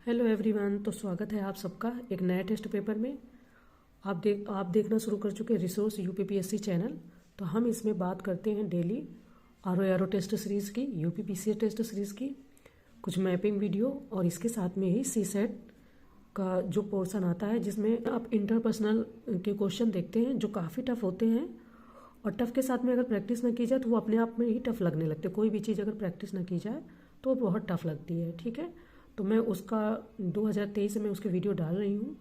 Hello everyone. तो स्वागत है आप सबका एक नए टेस्ट पेपर में। आप देखना शुरू कर चुके रिसोर्स यूपीपीएससी चैनल। तो हम इसमें बात करते हैं डेली आर टेस्ट सीरीज़ की, यूपीपीएससी टेस्ट सीरीज़ की, कुछ मैपिंग वीडियो और इसके साथ में ही सी सेट का जो पोर्शन आता है जिसमें आप इंटरपर्सनल के क्वेश्चन देखते हैं जो काफ़ी टफ होते हैं। और टफ के साथ में अगर प्रैक्टिस ना की जाए तो वो अपने आप में ही टफ लगने लगते हैं। कोई भी चीज़ अगर प्रैक्टिस ना की जाए तो वो बहुत टफ लगती है। ठीक है, तो मैं उसका 2023 में उसके वीडियो डाल रही हूँ।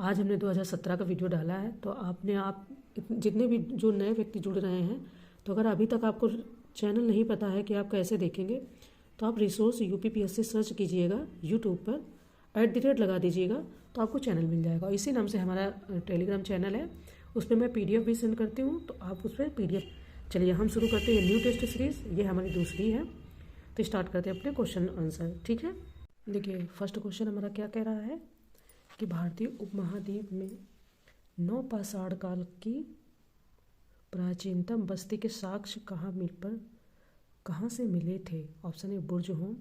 आज हमने 2017 का वीडियो डाला है। तो आप जितने भी जो नए व्यक्ति जुड़ रहे हैं, तो अगर अभी तक आपको चैनल नहीं पता है कि आप कैसे देखेंगे, तो आप रिसोर्स यूपीपीएससी सर्च कीजिएगा यूट्यूब पर, @ लगा दीजिएगा तो आपको चैनल मिल जाएगा। इसी नाम से हमारा टेलीग्राम चैनल है, उस पर मैं PDF भी सेंड करती हूँ, तो आप उस पर PDF। चलिए हम शुरू करते हैं न्यू टेस्ट सीरीज़। ये हमारी दूसरी है, तो स्टार्ट करते हैं अपने क्वेश्चन आंसर। ठीक है, देखिए फर्स्ट क्वेश्चन हमारा क्या कह रहा है कि भारतीय उपमहाद्वीप में नवपाषाण काल की प्राचीनतम बस्ती के साक्ष्य कहाँ से मिले थे। Option a Burzahom,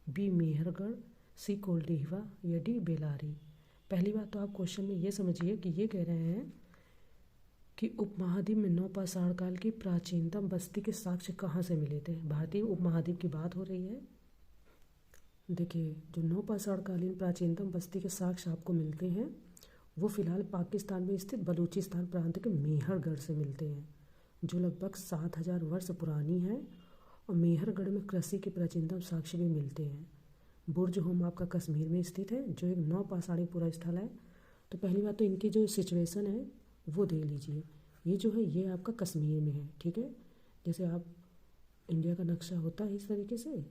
b Mehrgarh, c Koldihwa या डी बेलारी। पहली बात तो आप क्वेश्चन में ये समझिए कि ये कह रहे हैं कि उपमहाद्वीप में नवपाषाण काल की प्राचीनतम बस्ती के साक्ष्य कहाँ से मिले थे। भारतीय उपमहाद्वीप की बात हो रही है। देखिए जो नवपाषाण कालीन प्राचीनतम बस्ती के साक्ष्य आपको मिलते हैं वो फिलहाल पाकिस्तान में स्थित बलूचिस्तान प्रांत के मेहरगढ़ से मिलते हैं, जो लगभग 7000 वर्ष पुरानी है। और मेहरगढ़ में कृषि के प्राचीनतम साक्ष्य भी मिलते हैं। बुर्ज होम आपका कश्मीर में स्थित है, जो एक नवपाषाणी पूरा स्थल है। तो पहली बात तो इनकी जो सिचुएशन है वो दे लीजिए। ये जो है ये आपका कश्मीर में है। ठीक है, जैसे आप इंडिया का नक्शा होता है इस तरीके से,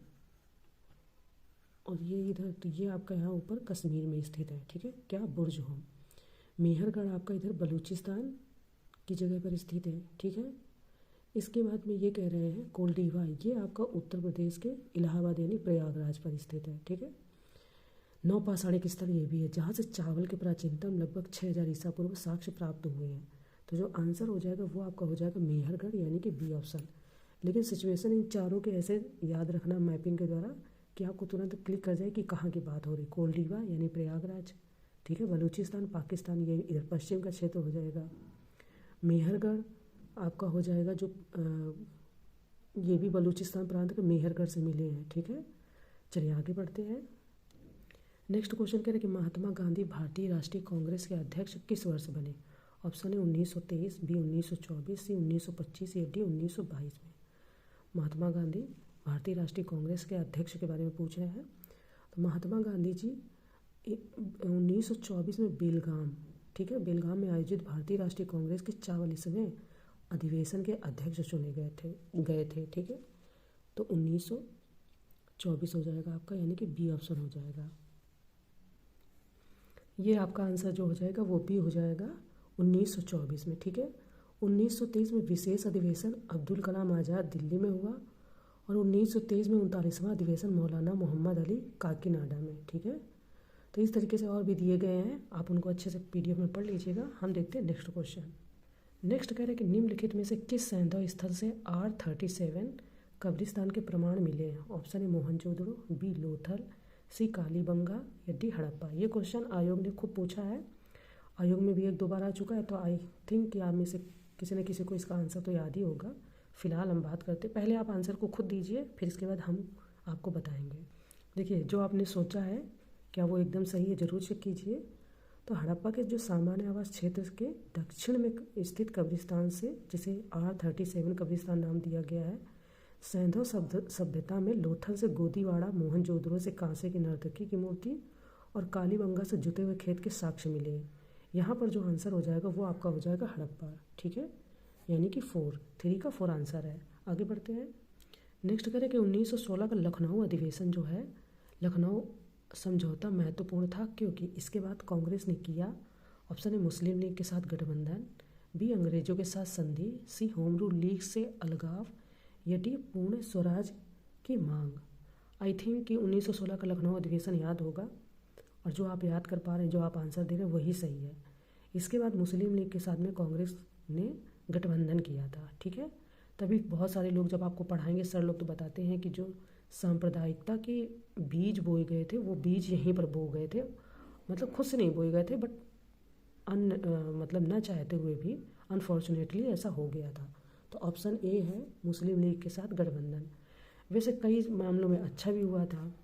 और ये इधर, तो ये आपका यहाँ ऊपर कश्मीर में स्थित है। ठीक है, क्या बुर्ज होम। मेहरगढ़ आपका इधर बलूचिस्तान की जगह पर स्थित है। ठीक है, इसके बाद में ये कह रहे हैं कोल्डिवा, ये आपका उत्तर प्रदेश के इलाहाबाद यानी प्रयागराज पर स्थित है। ठीक है, नवपाषाणिक स्थल ये भी है जहाँ से चावल के प्राचीनतम लगभग 6000 ईसा पूर्व साक्ष्य प्राप्त हुए हैं। तो जो आंसर हो जाएगा वो आपका हो जाएगा मेहरगढ़ यानी कि बी ऑप्शन। लेकिन सिचुएशन इन चारों के ऐसे याद रखना मैपिंग के द्वारा कि आपको तुरंत क्लिक कर जाए कि कहाँ की बात हो रही। कोल्डिवा यानी प्रयागराज। ठीक है, बलूचिस्तान पाकिस्तान ये इधर पश्चिम का क्षेत्र हो जाएगा। मेहरगढ़ आपका हो जाएगा जो ये भी बलूचिस्तान प्रांत के मेहरगढ़ से मिले हैं। ठीक है, चलिए आगे बढ़ते हैं। नेक्स्ट क्वेश्चन कह रहे हैं कि महात्मा गांधी भारतीय राष्ट्रीय कांग्रेस के अध्यक्ष किस वर्ष बने। ऑप्शन है 1923, बी 1924, सी 1925 या डी 1922 में। महात्मा गांधी भारतीय राष्ट्रीय कांग्रेस के अध्यक्ष के बारे में पूछ रहे हैं। तो महात्मा गांधी जी 1924 में बेलगाम, ठीक है, बेलगाम में आयोजित भारतीय राष्ट्रीय कांग्रेस के 44वें अधिवेशन के अध्यक्ष चुने गए थे। ठीक है, तो 1924 हो जाएगा आपका, यानी कि बी ऑप्शन हो जाएगा। ये आपका आंसर जो हो जाएगा वो भी हो जाएगा 1924 में। ठीक है, 1923 में विशेष अधिवेशन अब्दुल कलाम आज़ाद दिल्ली में हुआ, और 1923 में 39वां अधिवेशन मौलाना मोहम्मद अली काकीनाडा में। ठीक है, तो इस तरीके से और भी दिए गए हैं, आप उनको अच्छे से PDF में पढ़ लीजिएगा। हम देखते हैं नेक्स्ट क्वेश्चन। नेक्स्ट कह रहे हैं कि निम्नलिखित में से किस सैंधव स्थल से R37 कब्रिस्तान के प्रमाण मिले हैं। ऑप्शन है मोहनजोदड़ो, बी लोथल, सी कालीबंगा या डी हड़प्पा। ये क्वेश्चन आयोग ने खूब पूछा है, आयोग में भी 1-2 बार आ चुका है, तो आई थिंक कि आप में से किसी न किसी को इसका आंसर तो याद ही होगा। फिलहाल हम बात करते हैं, पहले आप आंसर को खुद दीजिए, फिर इसके बाद हम आपको बताएंगे। देखिए जो आपने सोचा है क्या वो एकदम सही है, ज़रूर चेक कीजिए। तो हड़प्पा के जो सामान्य आवास क्षेत्र के दक्षिण में स्थित कब्रिस्तान से, जिसे R37 कब्रिस्तान नाम दिया गया है, सैंधव सभ्यता में लोथल से गोदीवाड़ा, मोहनजोदड़ो से कांसे की नर्तकी की मूर्ति और कालीबंगा से जुते हुए खेत के साक्ष्य मिले हैं। यहाँ पर जो आंसर हो जाएगा वो आपका हो जाएगा हड़प्पा। ठीक है, यानी कि 3 का 4 आंसर है। आगे बढ़ते हैं। नेक्स्ट करें कि 1916 का लखनऊ अधिवेशन जो है, लखनऊ समझौता महत्वपूर्ण था क्योंकि इसके बाद कांग्रेस ने किया। ऑप्शन है मुस्लिम लीग के साथ गठबंधन, बी अंग्रेजों के साथ संधि, सी होम रूल लीग से अलगाव या डी पूर्ण स्वराज की मांग। आई थिंक कि 1916 का लखनऊ अधिवेशन याद होगा, और जो आप याद कर पा रहे हैं, जो आप आंसर दे रहे हैं वही सही है। इसके बाद मुस्लिम लीग के साथ में कांग्रेस ने गठबंधन किया था। ठीक है, तभी बहुत सारे लोग जब आपको पढ़ाएंगे, सर लोग तो बताते हैं कि जो सांप्रदायिकता के बीज बोए गए थे, वो बीज यहीं पर बो गए थे, मतलब खुद से नहीं बोए गए थे, बट मतलब न चाहते हुए भी अनफॉर्चुनेटली ऐसा हो गया था। तो ऑप्शन ए है मुस्लिम लीग के साथ गठबंधन। वैसे कई मामलों में अच्छा भी हुआ था,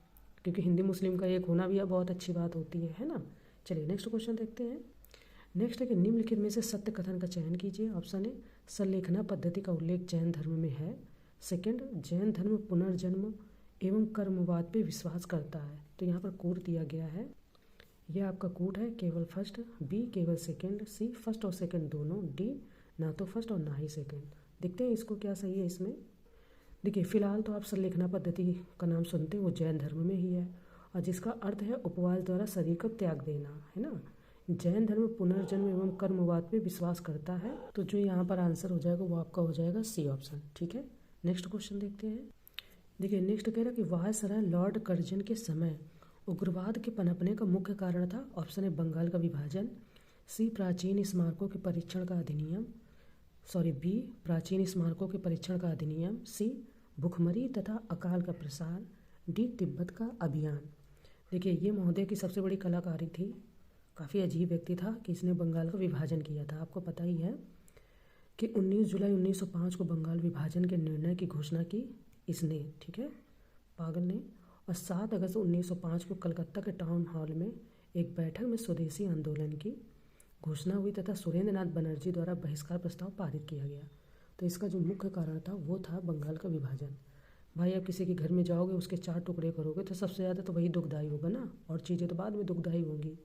क्योंकि हिंदी मुस्लिम का एक होना भी अब बहुत अच्छी बात होती है ना। चलिए नेक्स्ट क्वेश्चन देखते हैं। नेक्स्ट है कि निम्नलिखित में से सत्य कथन का चयन कीजिए। ऑप्शन ए, संलेखना पद्धति का उल्लेख जैन धर्म में है। सेकंड, जैन धर्म पुनर्जन्म एवं कर्मवाद पे विश्वास करता है। तो यहाँ पर कोड दिया गया है, यह आपका कोड है, केवल फर्स्ट, बी केवल सेकंड, सी फर्स्ट और सेकंड दोनों, डी ना तो फर्स्ट और ना ही सेकंड। देखते हैं इसको क्या सही है इसमें। देखिए फिलहाल तो आप संलेखना पद्धति का नाम सुनते हैं, वो जैन धर्म में ही है, और जिसका अर्थ है उपवास द्वारा शरीर को त्याग देना, है ना। जैन धर्म पुनर्जन्म एवं कर्मवाद पे विश्वास करता है। तो जो यहाँ पर आंसर हो जाएगा वो आपका हो जाएगा सी ऑप्शन। ठीक है, नेक्स्ट क्वेश्चन देखते हैं। देखिए नेक्स्ट कह रहा है कि वायसराय लॉर्ड कर्जन के समय उग्रवाद के पनपने का मुख्य कारण था। ऑप्शन है बंगाल का विभाजन, सी प्राचीन स्मारकों के परीक्षण का अधिनियम, बी प्राचीन स्मारकों के परीक्षण का अधिनियम, सी भुखमरी तथा अकाल का प्रसार, डी तिब्बत का अभियान। देखिए ये महोदय की सबसे बड़ी कलाकारी थी, काफ़ी अजीब व्यक्ति था कि इसने बंगाल का विभाजन किया था। आपको पता ही है कि 19 जुलाई 1905 को बंगाल विभाजन के निर्णय की घोषणा की इसने, ठीक है, पागल ने। और 7 अगस्त 1905 को कलकत्ता के टाउन हॉल में एक बैठक में स्वदेशी आंदोलन की घोषणा हुई तथा सुरेंद्र नाथ बनर्जी द्वारा बहिष्कार प्रस्ताव पारित किया गया। तो इसका जो मुख्य कारण था वो था बंगाल का विभाजन। भाई आप किसी के घर में जाओगे, उसके 4 टुकड़े करोगे तो सबसे ज़्यादा तो वही दुखदाई होगा ना, और चीज़ें तो बाद में दुखदाई होंगी।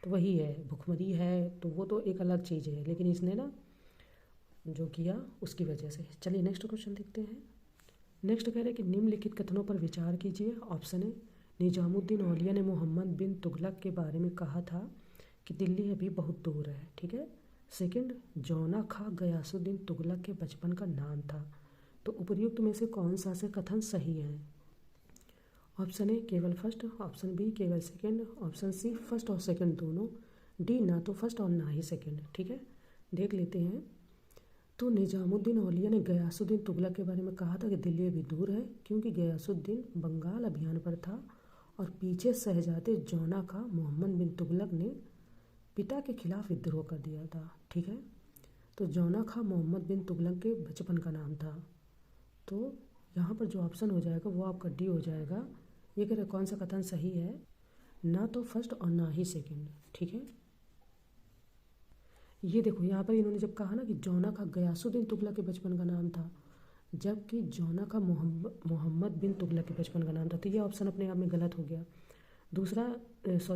तो वही है, भुखमरी है तो वो तो एक अलग चीज़ है, लेकिन इसने ना जो किया उसकी वजह से। चलिए नेक्स्ट क्वेश्चन देखते हैं। नेक्स्ट कह रहे हैं कि निम्नलिखित कथनों पर विचार कीजिए। ऑप्शन ए, निजामुद्दीन औलिया ने मोहम्मद बिन तुगलक के बारे में कहा था कि दिल्ली अभी बहुत दूर है। ठीक है। सेकंड, जौना खा गयासुद्दीन तुगलक के बचपन का नाम था। तो उपर्युक्त में से कौन सा से कथन सही है? ऑप्शन ए केवल फर्स्ट, ऑप्शन बी केवल सेकंड, ऑप्शन सी फर्स्ट और सेकंड दोनों, डी ना तो फर्स्ट और ना ही सेकंड। ठीक है, देख लेते हैं। तो निजामुद्दीन औलिया ने गयासुद्दीन तुगलक के बारे में कहा था कि दिल्ली अभी दूर है, क्योंकि गयासुद्दीन बंगाल अभियान पर था और पीछे शहजादे जौना खा मोहम्मद बिन तुगलक ने पिता के खिलाफ विद्रोह कर दिया था। ठीक है, तो जौना खा मोहम्मद बिन तुगलक के बचपन का नाम था। तो यहाँ पर जो ऑप्शन हो जाएगा वो आपका डी हो जाएगा। ये कह रहे कौन सा कथन सही है? ना तो फर्स्ट और ना ही सेकंड। ठीक है, ये देखो यहाँ पर इन्होंने जब कहा ना कि जौना खा गयासुद्दीन तुगलक के बचपन का नाम था, जबकि जौना खा मोहम्मद बिन तुगलक के बचपन का नाम था, तो ये ऑप्शन अपने आप में गलत हो गया। दूसरा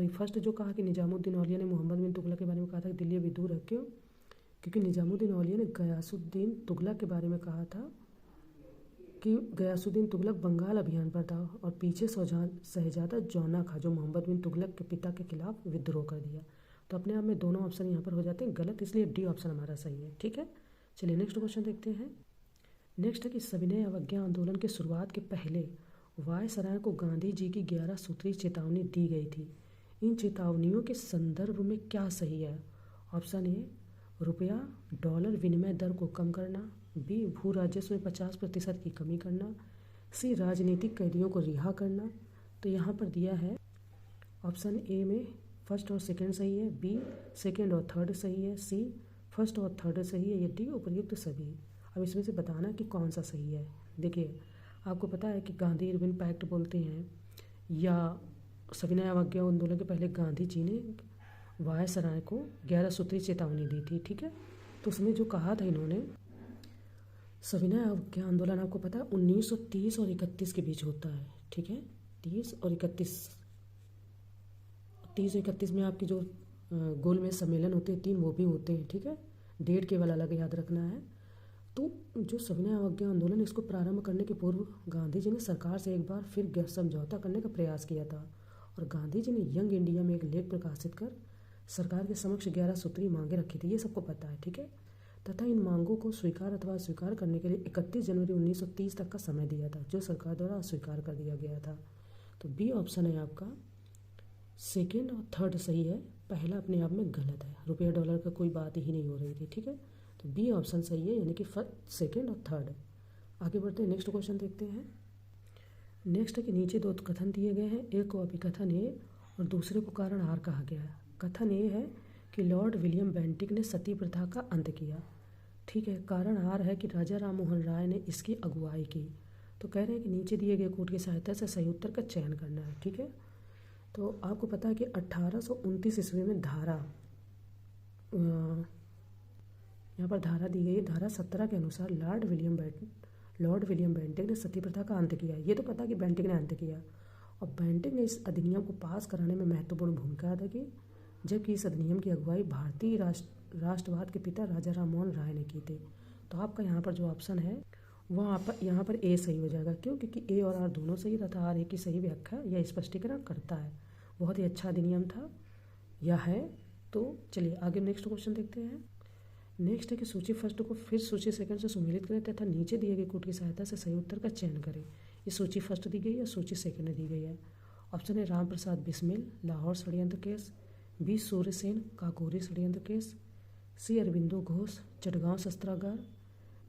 फर्स्ट जो कहा कि निजामुद्दीन औलिया ने मोहम्मद बिन तुगलक के बारे में कहा था कि दिल्ली अभी दूर है, क्यों? क्योंकि निजामुद्दीन औलिया ने गयासुद्दीन तुगलक के बारे में कहा था कि गयासुद्दीन तुगलक बंगाल अभियान पर था और पीछे शहजादा जौना खा जो मोहम्मद बिन तुगलक के पिता के खिलाफ विद्रोह कर दिया। तो अपने आप में दोनों ऑप्शन यहाँ पर हो जाते हैं गलत, इसलिए डी ऑप्शन हमारा सही है। ठीक है, चलिए नेक्स्ट क्वेश्चन देखते हैं। नेक्स्ट है कि सविनय अवज्ञा आंदोलन के शुरुआत के पहले वायसराय को गांधी जी की 11 सूत्री चेतावनी दी गई थी। इन चेतावनियों के संदर्भ में क्या सही है? ऑप्शन ए, रुपया डॉलर विनिमय दर को कम करना, बी भू राजस्व में 50% की कमी करना, सी राजनीतिक कैदियों को रिहा करना। तो यहाँ पर दिया है ऑप्शन ए में फर्स्ट और सेकंड सही है, बी सेकंड और थर्ड सही है, सी फर्स्ट और थर्ड सही है, या डी उपर्युक्त सभी। अब इसमें से बताना कि कौन सा सही है। देखिए आपको पता है कि गांधी इरविन पैक्ट बोलते हैं, या सविनय अवज्ञा आंदोलन के पहले गांधी जी ने वायसराय को 11 सूत्री चेतावनी दी थी। ठीक है, तो उसमें जो कहा था इन्होंने, सविनय अवज्ञा आंदोलन आपको पता है 1930 और 31 के बीच होता है। ठीक है, 30 और 31 में आपकी जो गोलमेज सम्मेलन होते हैं 3 वो भी होते हैं। ठीक है, डेट केवल अलग याद रखना है। तो जो सविनय अवज्ञा आंदोलन, इसको प्रारंभ करने के पूर्व गांधी जी ने सरकार से एक बार फिर समझौता करने का प्रयास किया था और गांधी जी ने यंग इंडिया में एक लेख प्रकाशित कर सरकार के समक्ष 11 सूत्री मांगे रखी थी, ये सबको पता है। ठीक है, तथा इन मांगों को स्वीकार अथवा अस्वीकार करने के लिए 31 जनवरी 1930 तक का समय दिया था, जो सरकार द्वारा अस्वीकार कर दिया गया था। तो बी ऑप्शन है आपका, सेकेंड और थर्ड सही है, पहला अपने आप में गलत है, रुपया डॉलर का कोई बात ही नहीं हो रही थी। ठीक है, तो बी ऑप्शन सही है, यानी कि फर्स्ट सेकेंड और थर्ड। आगे बढ़ते हैं, नेक्स्ट क्वेश्चन देखते हैं। नेक्स्ट है कि नीचे दो कथन दिए गए हैं, एक को अभिकथन ए और दूसरे को कारण आर कहा गया है। कथन ए है कि लॉर्ड विलियम बेंटिक ने सती प्रथा का अंत किया, ठीक है। कारण आर है कि राजा राम मोहन राय ने इसकी अगुवाई की। तो कह रहे हैं कि नीचे दिए गए कोड की सहायता से सही उत्तर का चयन करना है, ठीक है। तो आपको पता है कि 1829 ईस्वी में धारा यहाँ पर धारा दी गई है, धारा 17 के अनुसार लॉर्ड विलियम बेंटिक ने सती प्रथा का अंत किया। ये तो पता है कि बेंटिक ने अंत किया, और बेंटिक ने इस अधिनियम को पास कराने में महत्वपूर्ण भूमिका अदा की, जबकि इस अधिनियम की अगुवाई भारतीय राष्ट्रवाद के पिता राजा राम मोहन राय ने की थी। तो आपका यहाँ पर जो ऑप्शन है वह यहाँ पर ए सही हो जाएगा। क्यों? क्योंकि ए और आर दोनों सही तथा आर ए की सही व्याख्या या स्पष्टीकरण करता है। बहुत ही अच्छा अधिनियम था यह है। तो चलिए आगे नेक्स्ट क्वेश्चन देखते हैं। नेक्स्ट है कि सूची फर्स्ट को फिर सूची सेकंड से सुमेलित करें तथा नीचे दिए गए कोड की सहायता से सही उत्तर का चयन करें। ये सूची फर्स्ट दी गई है, सूची सेकंड दी गई है। ऑप्शन है राम प्रसाद बिस्मिल, लाहौर षड्यंत्र केस, बी सूर्यसेन, काकोरी षड्यंत्र केस, सी अरविंदो घोष, चटगांव शस्त्रागार,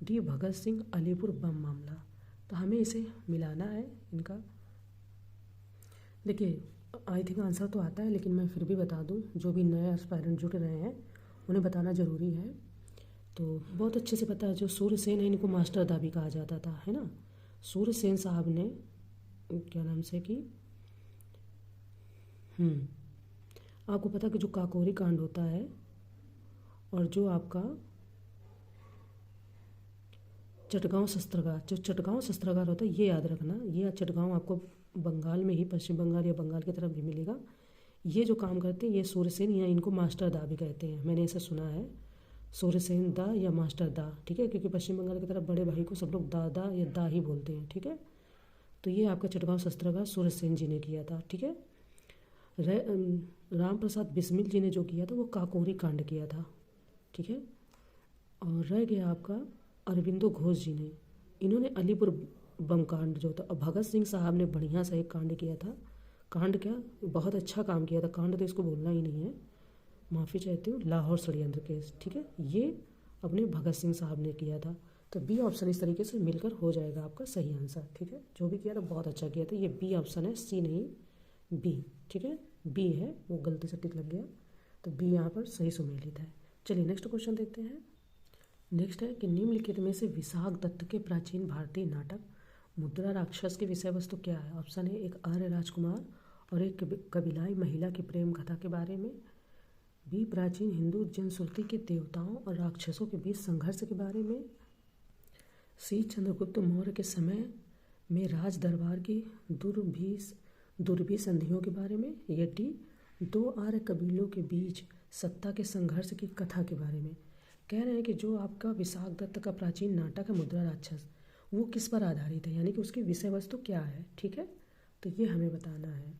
डी भगत सिंह अलीपुर बम मामला। तो हमें इसे मिलाना है इनका। देखिए आई थिंक आंसर तो आता है, लेकिन मैं फिर भी बता दूं, जो भी नए एस्पायरेंट जुड़ रहे हैं उन्हें बताना ज़रूरी है। तो बहुत अच्छे से पता है, जो सूर्यसेन है इनको मास्टर दा भी कहा जाता था, है ना। सूर्यसेन साहब ने क्या नाम से कि आपको पता कि जो काकोरी कांड होता है और जो आपका चटगांव शस्त्रागार होता है, ये याद रखना। ये चटगांव आपको बंगाल में ही, पश्चिम बंगाल या बंगाल की तरफ भी मिलेगा। ये जो काम करते हैं ये सूर्यसेन या इनको मास्टर दा भी कहते हैं, मैंने ऐसा सुना है, सूर्यसेन दा या मास्टर दा, ठीक है। क्योंकि पश्चिम बंगाल की तरफ बड़े भाई को सब लोग दादा या दा ही बोलते हैं, ठीक है। तो ये आपका चटगांव शस्त्रागार सूर्यसेन जी ने किया था, ठीक है। राम प्रसाद बिस्मिल जी ने जो किया था वो काकोरी कांड किया था, ठीक है। और रह गया आपका अरविंदो घोष जी ने, इन्होंने अलीपुर बम कांड जो था। भगत सिंह साहब ने बढ़िया सा एक कांड किया था। कांड क्या, बहुत अच्छा काम किया था। कांड तो इसको बोलना ही नहीं है, माफ़ी चाहती हूँ। लाहौर षड्यंत्र केस, ठीक है, ये अपने भगत सिंह साहब ने किया था। तो बी ऑप्शन इस तरीके से मिलकर हो जाएगा आपका सही आंसर, ठीक है। जो भी किया था बहुत अच्छा किया था। ये बी ऑप्शन है, सी नहीं बी, ठीक है। बी है, वो गलती से टिक लग गया, तो बी यहाँ पर सही सुमेलित है। चलिए नेक्स्ट क्वेश्चन देखते हैं। नेक्स्ट है कि निम्नलिखित में से विशाख दत्त के प्राचीन भारतीय नाटक मुद्रा राक्षस की विषय वस्तु क्या है। ऑप्शन है एक आर्य राजकुमार और एक कबीलाई महिला की प्रेम कथा के बारे में, बी प्राचीन हिंदू जनश्रुति के देवताओं और राक्षसों के बीच संघर्ष के बारे में, सी चंद्रगुप्त मौर्य के समय में राज दरबार की दुर्भी संधियों के बारे में, या डी दो आर्य कबीलों के बीच सत्ता के संघर्ष की कथा के बारे में। कह रहे हैं कि जो आपका विशाख दत्त का प्राचीन नाटक है मुद्रा राक्षस, वो किस पर आधारित है, यानी कि उसकी विषय वस्तु क्या है, ठीक है। तो ये हमें बताना है।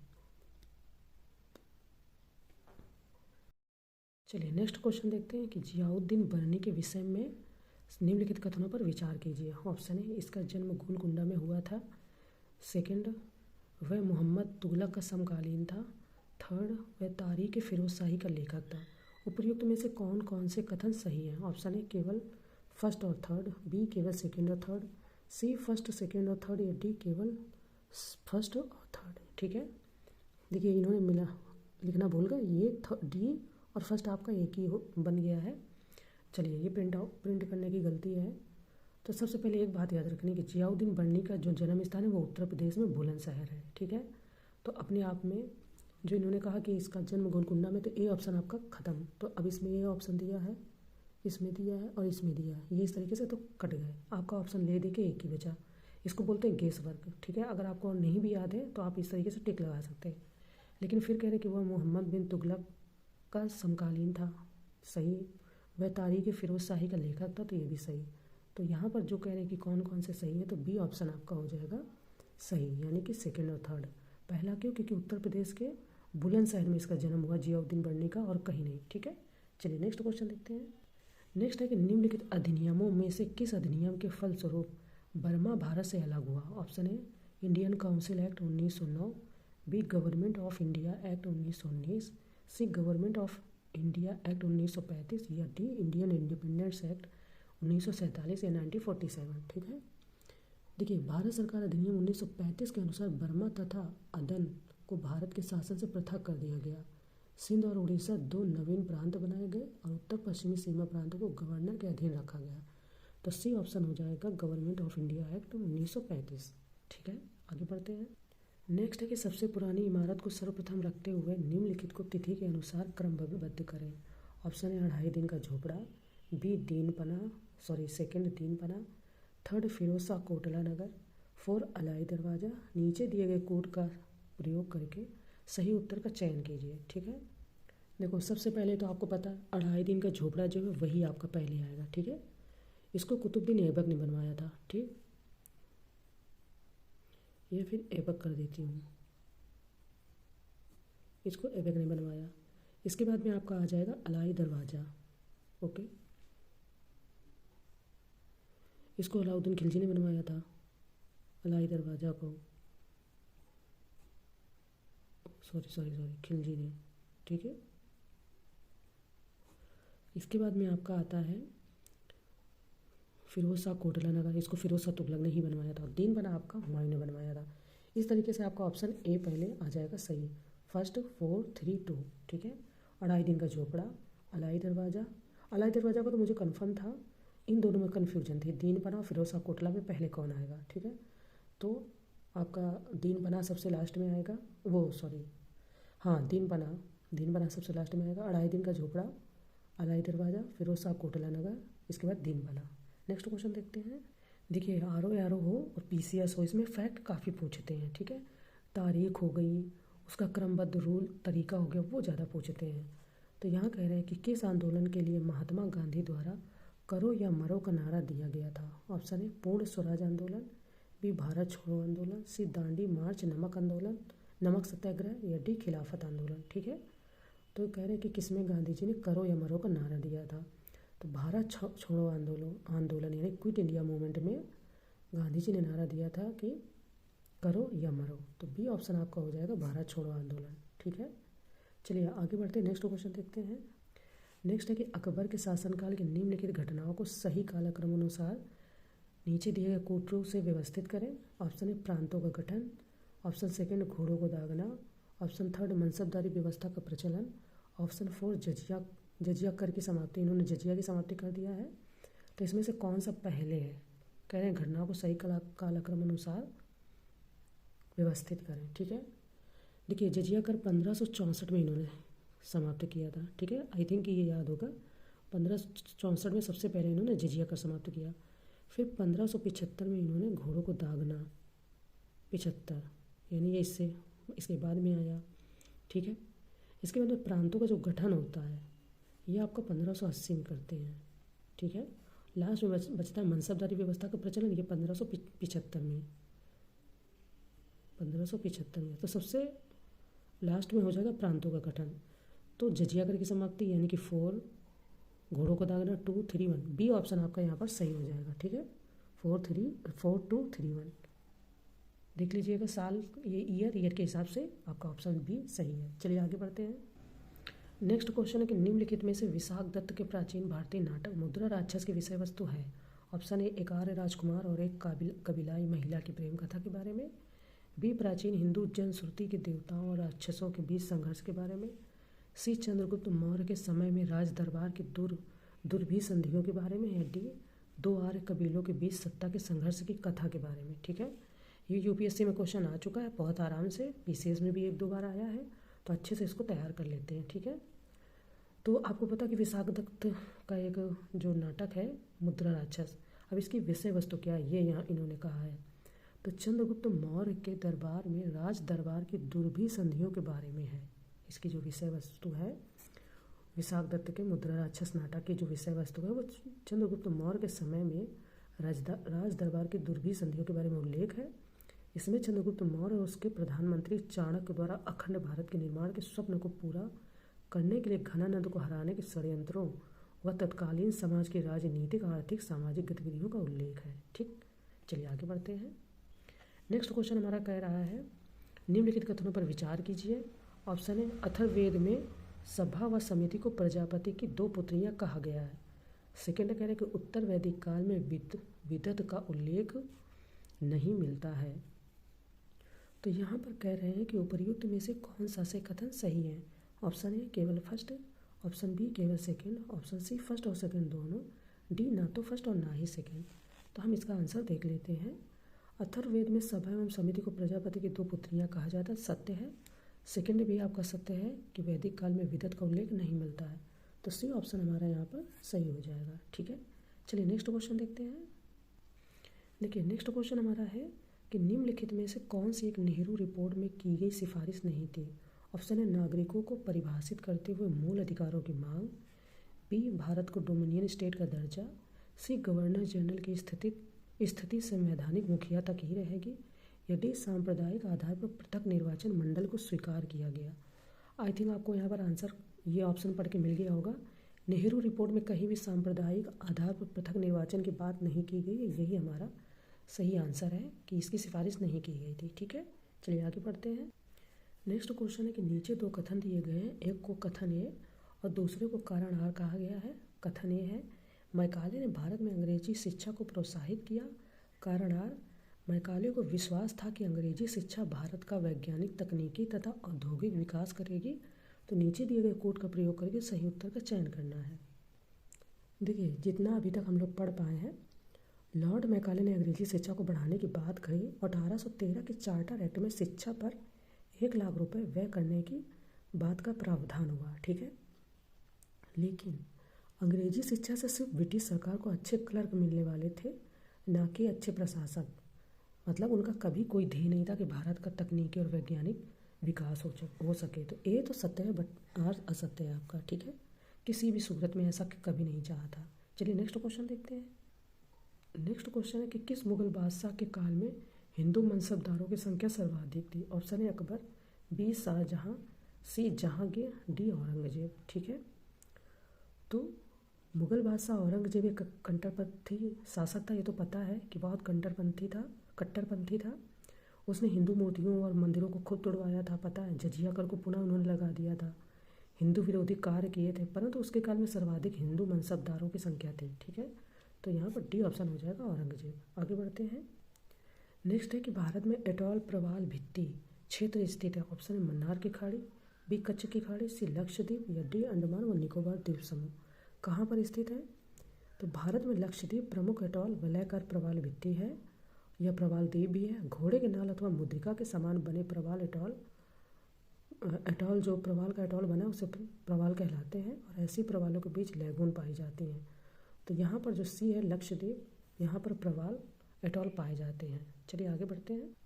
चलिए नेक्स्ट क्वेश्चन देखते हैं कि जियाउद्दीन बर्नी के विषय में निम्नलिखित कथनों पर विचार कीजिए। ऑप्शन है इसका जन्म गोलकुंडा में हुआ था, सेकंड वह मोहम्मद तुगलक का समकालीन था, थर्ड वह तारीख फिरोज शाही का लेखक था। उपर्युक्त में से कौन कौन से कथन सही हैं। ऑप्शन है केवल फर्स्ट और थर्ड, बी केवल सेकंड और थर्ड, सी फर्स्ट सेकंड और थर्ड, या डी केवल फर्स्ट और थर्ड, ठीक है। देखिए इन्होंने मिला लिखना भूल गए, ये डी और फर्स्ट आपका एक ही बन गया है। चलिए ये प्रिंट करने की गलती है। तो सबसे पहले एक बात याद रखनी कि जियाउद्दीन बर्नी का जो जन्म स्थान है वो उत्तर प्रदेश में बुलंदशहर है, ठीक है। तो अपने आप में जो इन्होंने कहा कि इसका जन्म गोलकुंडा में, तो ए ऑप्शन आपका ख़त्म। तो अब इसमें ये ऑप्शन दिया है, इसमें दिया है और इसमें दिया है, ये इस तरीके से तो कट गए। आपका ऑप्शन ले दे के एक ही बचा। इसको बोलते हैं गेस वर्क, ठीक है। अगर आपको नहीं भी याद है तो आप इस तरीके से टिक लगा सकते हैं। लेकिन फिर कह रहे कि वह मोहम्मद बिन तुगलक का समकालीन था, सही। वह तारीख फिरोज शाही का लेखक था, तो ये भी सही। तो यहाँ पर जो कह रहे हैं कि कौन कौन से सही है, तो बी ऑप्शन आपका हो जाएगा सही, यानी कि सेकंड और थर्ड। पहला क्यों, क्योंकि उत्तर प्रदेश के बुलंदशहर में इसका जन्म हुआ जियाउद्दीन बर्नी का, और कहीं नहीं, ठीक है। चलिए नेक्स्ट क्वेश्चन देखते हैं। नेक्स्ट है कि निम्नलिखित अधिनियमों में से किस अधिनियम के फलस्वरूप बर्मा भारत से अलग हुआ। ऑप्शन है Indian council act 1909, B government of India act 1919, C government of India act 1935, या डी इंडियन इंडिपेंडेंस एक्ट 1947 या 1947, ठीक है। देखिए, भारत सरकार अधिनियम 1935 के अनुसार बर्मा तथा अदन को भारत के शासन से पृथक कर दिया गया। सिंध और उड़ीसा दो नवीन प्रांत बनाए गए और उत्तर पश्चिमी सीमा प्रांतों को गवर्नर के अधीन रखा गया। तो सी ऑप्शन हो जाएगा गवर्नमेंट ऑफ इंडिया एक्ट 1935। ठीक है, आगे बढ़ते हैं। नेक्स्ट है कि सबसे पुरानी इमारत को सर्वप्रथम रखते हुए निम्नलिखित को तिथि के अनुसार क्रमबद्ध करें। ऑप्शन है 2.5 दिन का झोपड़ा, b second Dinpanah, third Firoz Shah Kotla Nagar, 4 Alai Darwaza. नीचे दिए गए कोड का प्रयोग करके सही उत्तर का चयन कीजिए। ठीक है, देखो सबसे पहले तो आपको पता है 2.5 दिन का झोपड़ा जो है वही आपका पहले आएगा। ठीक है, इसको कुतुबुद्दीन ऐबक ने बनवाया था। ठीक, ये फिर ऐबक कर देती हूँ, इसको ऐबक ने बनवाया। इसके बाद में आपका आ जाएगा अलाई दरवाज़ा। ओके, इसको अलाउद्दीन खिलजी ने बनवाया था, अलाई दरवाज़ा को। सॉरी खिलजी ने। ठीक है, इसके बाद में आपका आता है फिरोज शाह कोटला नगर। इसको फिरोज शाह तुगलक ने ही बनवाया था। दीन बना आपका हुमायूं ने बनवाया था। इस तरीके से आपका ऑप्शन ए पहले आ जाएगा सही। फर्स्ट 4 3 2। ठीक है, 2.5 दिन का झोपड़ा, अलाई दरवाज़ा का तो मुझे कंफर्म था, इन दोनों में कन्फ्यूजन थी। दीन बना और फिरोज शाह कोटला में पहले कौन आएगा। ठीक है, तो आपका दीन बना सबसे लास्ट में आएगा, दीन बना सबसे लास्ट में आएगा। 2.5 दिन का झोपड़ा, अलाई दरवाज़ा, फिरोज शाह कोटला नगर, इसके बाद दीन बना। नेक्स्ट क्वेश्चन देखते हैं। देखिए, आर ओ हो और PCS हो, इसमें फैक्ट काफ़ी पूछते हैं। ठीक है, तारीख हो गई, उसका क्रमबद्ध रूल तरीका हो गया, वो ज़्यादा पूछते हैं। तो यहाँ कह रहे हैं कि किस आंदोलन के लिए महात्मा गांधी द्वारा करो या मरो का नारा दिया गया था। ऑप्शन है पूर्ण स्वराज आंदोलन, बी भारत छोड़ो आंदोलन, सी दांडी मार्च, नमक सत्याग्रह, या डी खिलाफत आंदोलन। ठीक है, तो कह रहे हैं कि किसमें गांधी जी ने करो या मरो का नारा दिया था। तो भारत छोड़ो आंदोलन यानी क्विट इंडिया मूवमेंट में गांधी जी ने नारा दिया था कि करो या मरो। तो बी ऑप्शन आपका हो जाएगा भारत छोड़ो आंदोलन। ठीक है, चलिए आगे बढ़ते हैं, नेक्स्ट क्वेश्चन देखते हैं। नेक्स्ट है कि अकबर के शासनकाल की निम्नलिखित घटनाओं को सही कालक्रम अनुसार नीचे दिए गए कोटरों से व्यवस्थित करें। ऑप्शन है प्रांतों का गठन, ऑप्शन सेकंड घोड़ों को दागना, ऑप्शन थर्ड मनसबदारी व्यवस्था का प्रचलन, ऑप्शन 4 जजिया कर की समाप्ति। इन्होंने जजिया की समाप्ति कर दिया है। तो इसमें से कौन सा पहले है। कह रहे हैं घटनाओं को सही कालक्रम अनुसार व्यवस्थित करें। ठीक है, देखिए जजिया कर 1564 में इन्होंने समाप्त किया था। ठीक है, आई थिंक ये याद होगा, 1564 में सबसे पहले इन्होंने जजिया कर समाप्त किया। फिर 1575 में इन्होंने घोड़ों को दागना, 75 यानी ये इसके बाद में आया। ठीक है, इसके बाद में प्रांतों का जो गठन होता है ये आपका 1580 में करते हैं। ठीक है, लास्ट में बचता है मनसबदारी व्यवस्था का प्रचलन, ये 1575 में 1575 में। तो सबसे लास्ट में हो जाएगा प्रांतों का गठन। तो जजिया कर की समाप्ति यानी कि 4, घोड़ों को दागना 2 3 1। बी ऑप्शन आपका यहाँ पर सही हो जाएगा। ठीक है, 4 2 3 1 देख लीजिएगा साल, ये ईयर के हिसाब से आपका ऑप्शन बी सही है। चलिए आगे बढ़ते हैं। नेक्स्ट क्वेश्चन है कि निम्नलिखित में से विशाख दत्त के प्राचीन भारतीय नाटक मुद्रा राक्षस की विषय वस्तु है। ऑप्शन ए एक आर्य राजकुमार और एक कबीलाई महिला की प्रेम कथा के बारे में, बी प्राचीन हिंदू जनश्रुति के देवताओं और राक्षसों के बीच संघर्ष के बारे में, सी चंद्रगुप्त मौर्य के समय में राज दरबार की दुर्भी संधियों के बारे में, या डी 2 आर्य कबीलों के बीच सत्ता के संघर्ष की कथा के बारे में। ठीक है, ये UPSC में क्वेश्चन आ चुका है बहुत आराम से, PCS में भी 1-2 बार आया है, तो अच्छे से इसको तैयार कर लेते हैं। ठीक है, तो आपको पता कि विशाख दत्त का एक जो नाटक है मुद्रा राक्षस, अब इसकी विषय वस्तु क्या है ये यहाँ इन्होंने कहा है। तो चंद्रगुप्त मौर्य के दरबार में राज दरबार की दुर्भी संधियों के बारे में है। इसकी जो विषय वस्तु है विशाख दत्त के मुद्रा राक्षस नाटक की जो विषय वस्तु है वो चंद्रगुप्त मौर्य के समय में राज दरबार की दुर्भी संधियों के बारे में उल्लेख है। इसमें चंद्रगुप्त मौर्य और उसके प्रधानमंत्री चाणक्य द्वारा अखंड भारत के निर्माण के स्वप्न को पूरा करने के लिए घनानंद को हराने के षड्यंत्रों व तत्कालीन समाज की राजनीतिक, आर्थिक, सामाजिक गतिविधियों का उल्लेख है। ठीक, चलिए आगे बढ़ते हैं। नेक्स्ट क्वेश्चन हमारा कह रहा है निम्नलिखित कथनों पर विचार कीजिए। ऑप्शन है अथर्ववेद में सभा व समिति को प्रजापति की 2 पुत्रियां कहा गया है। सेकेंड कह रहे हैं कि उत्तर वैदिक काल में विदत का उल्लेख नहीं मिलता है। तो यहाँ पर कह रहे हैं कि उपर्युक्त में से कौन सा से कथन सही है। ऑप्शन ए केवल फर्स्ट, ऑप्शन बी केवल सेकंड, ऑप्शन सी फर्स्ट और सेकंड दोनों, डी ना तो फर्स्ट और ना ही सेकंड। तो हम इसका आंसर देख लेते हैं। अथर्ववेद में सभा एवं समिति को प्रजापति की 2 पुत्रियां कहा जाता है, सत्य है। सेकंड भी आपका सत्य है कि वैदिक काल में विदत का उल्लेख नहीं मिलता है। तो सी ऑप्शन हमारा यहाँ पर सही हो जाएगा। ठीक है, चलिए नेक्स्ट क्वेश्चन देखते हैं। देखिए नेक्स्ट क्वेश्चन हमारा है कि निम्नलिखित में से कौन सी एक नेहरू रिपोर्ट में की गई सिफारिश नहीं थी। ऑप्शन है नागरिकों को परिभाषित करते हुए मूल अधिकारों की मांग, बी भारत को डोमिनियन स्टेट का दर्जा, सी गवर्नर जनरल की स्थिति संवैधानिक मुखिया तक ही रहेगी, या डी सांप्रदायिक आधार पर पृथक निर्वाचन मंडल को स्वीकार किया गया। आई थिंक आपको यहाँ पर आंसर ये ऑप्शन पढ़ के मिल गया होगा। नेहरू रिपोर्ट में कहीं भी सांप्रदायिक आधार पर पृथक निर्वाचन की बात नहीं की गई है। यही हमारा सही आंसर है कि इसकी सिफारिश नहीं की गई थी। ठीक है, चलिए आगे बढ़ते हैं। नेक्स्ट क्वेश्चन है कि नीचे 2 कथन दिए गए हैं, एक को कथन ए और दूसरे को कारण आर कहा गया है। कथन ए है मैकाले ने भारत में अंग्रेजी शिक्षा को प्रोत्साहित किया। कारण आर मैकाले को विश्वास था कि अंग्रेजी शिक्षा भारत का वैज्ञानिक, तकनीकी तथा औद्योगिक विकास करेगी। तो नीचे दिए गए कोड का प्रयोग करके सही उत्तर का चयन करना है। देखिए जितना अभी तक हम लोग पढ़ पाए हैं, लॉर्ड मैकाले ने अंग्रेजी शिक्षा को बढ़ाने की बात कही। 1813 के चार्टर एक्ट में शिक्षा पर 1 लाख रुपए व्यय करने की बात का प्रावधान हुआ। ठीक है, लेकिन अंग्रेजी शिक्षा से सिर्फ ब्रिटिश सरकार को अच्छे क्लर्क मिलने वाले थे, ना कि अच्छे प्रशासक। मतलब उनका कभी कोई ध्येय नहीं था कि भारत का तकनीकी और वैज्ञानिक विकास हो सके। तो ए तो सत्य है बट आर असत्य है आपका। ठीक है, किसी भी सूरत में ऐसा कभी नहीं चाहा था। चलिए नेक्स्ट क्वेश्चन देखते हैं। नेक्स्ट क्वेश्चन है कि किस मुगल बादशाह के काल में हिंदू मनसबदारों की संख्या सर्वाधिक थी। ऑप्शन है अकबर, बी शाहजहाँ, सी जहांगीर, डी औरंगजेब। ठीक है, तो मुगल बादशाह औरंगजेब एक कट्टरपंथी शासक था। ये तो पता है कि बहुत कट्टरपंथी था। उसने हिंदू मूर्तियों और मंदिरों को खुद तोड़वाया था, पता है। जजिया कर को पुनः उन्होंने लगा दिया था। हिंदू विरोधी कार्य किए थे, परंतु उसके काल में सर्वाधिक हिंदू मनसबदारों की संख्या थी। ठीक है, तो यहाँ पर डी ऑप्शन हो जाएगा औरंगजेब। आगे बढ़ते हैं। नेक्स्ट है कि भारत में एटॉल प्रवाल भित्ति क्षेत्र स्थित है। ऑप्शन है मन्नार की खाड़ी, बी कच्छ की खाड़ी, सी लक्षद्वीप, या डी अंडमान व निकोबार द्वीप समूह। कहाँ पर स्थित है? तो भारत में लक्षद्वीप प्रमुख एटॉल वलयाकार प्रवाल भित्ति है। यह प्रवाल द्वीप भी है। घोड़े के नाल अथवा मुद्रिका के समान बने प्रवाल एटॉल जो प्रवाल का एटॉल बना उसे प्रवाल कहलाते हैं, और ऐसी प्रवालों के बीच लैगून पाई जाती हैं। तो यहाँ पर जो सी है लक्षद्वीप, यहाँ पर प्रवाल एटॉल पाए जाते हैं। चलिए आगे बढ़ते हैं।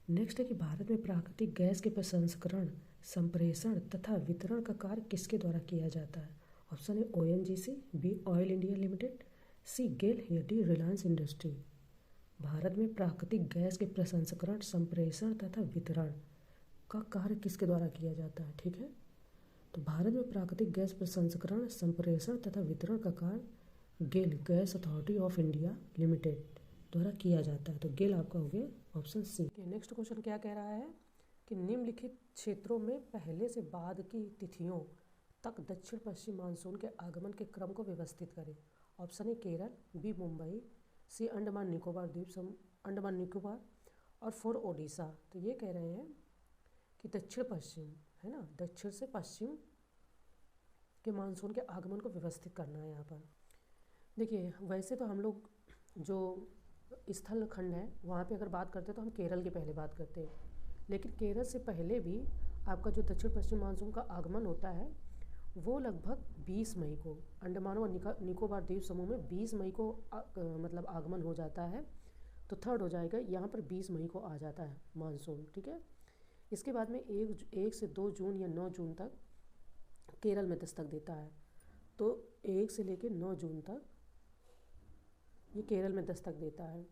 नेक्स्ट है कि भारत में प्राकृतिक गैस के प्रसंस्करण, संप्रेषण तथा वितरण का कार्य किसके द्वारा किया जाता है। ऑप्शन है ONGC, b Oil India Limited, c GAIL, या डी रिलायंस इंडस्ट्री। भारत में प्राकृतिक गैस के प्रसंस्करण, संप्रेषण तथा वितरण का कार्य किसके द्वारा किया जाता है। ठीक है, तो भारत में प्राकृतिक गैस प्रसंस्करण, संप्रेषण तथा वितरण का कार्य GAIL, Gas Authority of India Limited द्वारा किया जाता है। तो गेल आपका हो गया ऑप्शन सी। नेक्स्ट क्वेश्चन क्या कह रहा है कि निम्नलिखित क्षेत्रों में पहले से बाद की तिथियों तक दक्षिण पश्चिम मानसून के आगमन के क्रम को व्यवस्थित करें। ऑप्शन है केरल, बी मुंबई, सी अंडमान निकोबार, और 4 ओडिशा। तो ये कह रहे हैं कि दक्षिण पश्चिम है ना, दक्षिण से पश्चिम के मानसून के आगमन को व्यवस्थित करना है यहाँ पर। देखिए वैसे तो हम लोग जो स्थल खंड है वहाँ पे अगर बात करते हैं तो हम केरल की पहले बात करते हैं, लेकिन केरल से पहले भी आपका जो दक्षिण पश्चिम मानसून का आगमन होता है वो लगभग 20 मई को अंडमान और निकोबार द्वीप समूह में 20 मई को मतलब आगमन हो जाता है। तो थर्ड हो जाएगा, यहाँ पर 20 मई को आ जाता है मानसून। ठीक है, इसके बाद में 1 से 2 जून या 9 जून तक केरल में दस्तक देता है। तो 1 से लेकर 9 जून तक ये केरल में दस्तक देता है,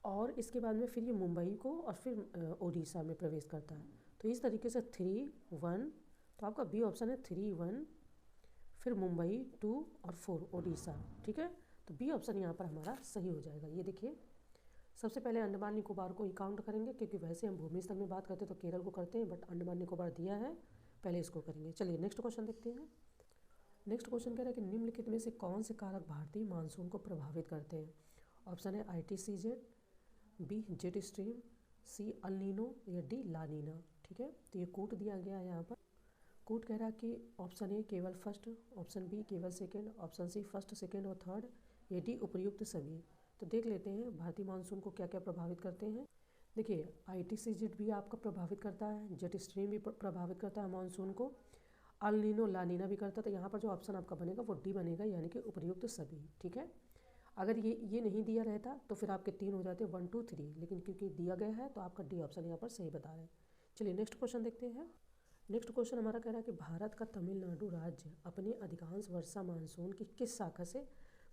और इसके बाद में फिर ये मुंबई को और फिर ओडिशा में प्रवेश करता है। तो इस तरीके से 3, 1, तो आपका बी ऑप्शन है 3, 1, फिर मुंबई 2 और 4 ओडिशा। ठीक है, तो बी ऑप्शन यहाँ पर हमारा सही हो जाएगा। ये देखिए सबसे पहले अंडमान निकोबार को ही काउंट करेंगे, क्योंकि वैसे हम भूमि स्तर में बात करते हैं तो केरल को करते हैं, बट अंडमान निकोबार दिया है, पहले इसको करेंगे। चलिए नेक्स्ट क्वेश्चन देखते हैं। नेक्स्ट क्वेश्चन कह रहा है कि निम्नलिखित में से कौन से कारक भारतीय मानसून को प्रभावित करते हैं। ऑप्शन है ITCZ, बी जेट स्ट्रीम, सी अल नीनो या डी ला नीना। ठीक है, तो ये कूट दिया गया है यहाँ पर। कूट कह रहा है कि ऑप्शन ए केवल फर्स्ट, ऑप्शन बी केवल second, option C first second और थर्ड, या डी उपर्युक्त सभी। तो देख लेते हैं भारतीय मानसून को क्या क्या प्रभावित करते हैं। देखिए ITCZ भी आपका प्रभावित करता है, जेट स्ट्रीम भी प्रभावित करता है मानसून को, अल नीनो ला नीना भी करता है। तो यहाँ पर जो ऑप्शन आपका बनेगा वो डी बनेगा, यानी कि उपर्युक्त सभी। ठीक है, अगर ये नहीं दिया रहता तो फिर आपके 3 हो जाते 1 2 3, लेकिन क्योंकि दिया गया है तो आपका डी ऑप्शन यहाँ पर सही बता रहे हैं। चलिए नेक्स्ट क्वेश्चन देखते हैं। नेक्स्ट क्वेश्चन हमारा कह रहा है कि भारत का तमिलनाडु राज्य अपनी अधिकांश वर्षा मानसून की किस शाखा से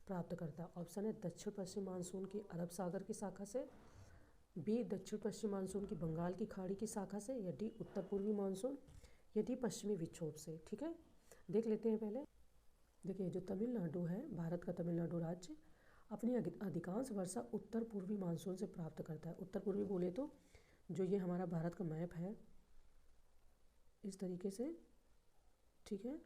प्राप्त करता है। ऑप्शन है दक्षिण पश्चिम मानसून की अरब सागर की शाखा से, बी दक्षिण पश्चिम मानसून की बंगाल की खाड़ी की शाखा से, या डी उत्तर पूर्वी मानसून, या डी पश्चिमी विक्षोभ से। ठीक है, देख लेते हैं पहले। देखिए जो तमिलनाडु है, भारत का तमिलनाडु राज्य अपनी अधिकांश वर्षा उत्तर पूर्वी मानसून से प्राप्त करता है। उत्तर पूर्वी बोले तो जो ये हमारा भारत का मैप है इस तरीके से, ठीक है,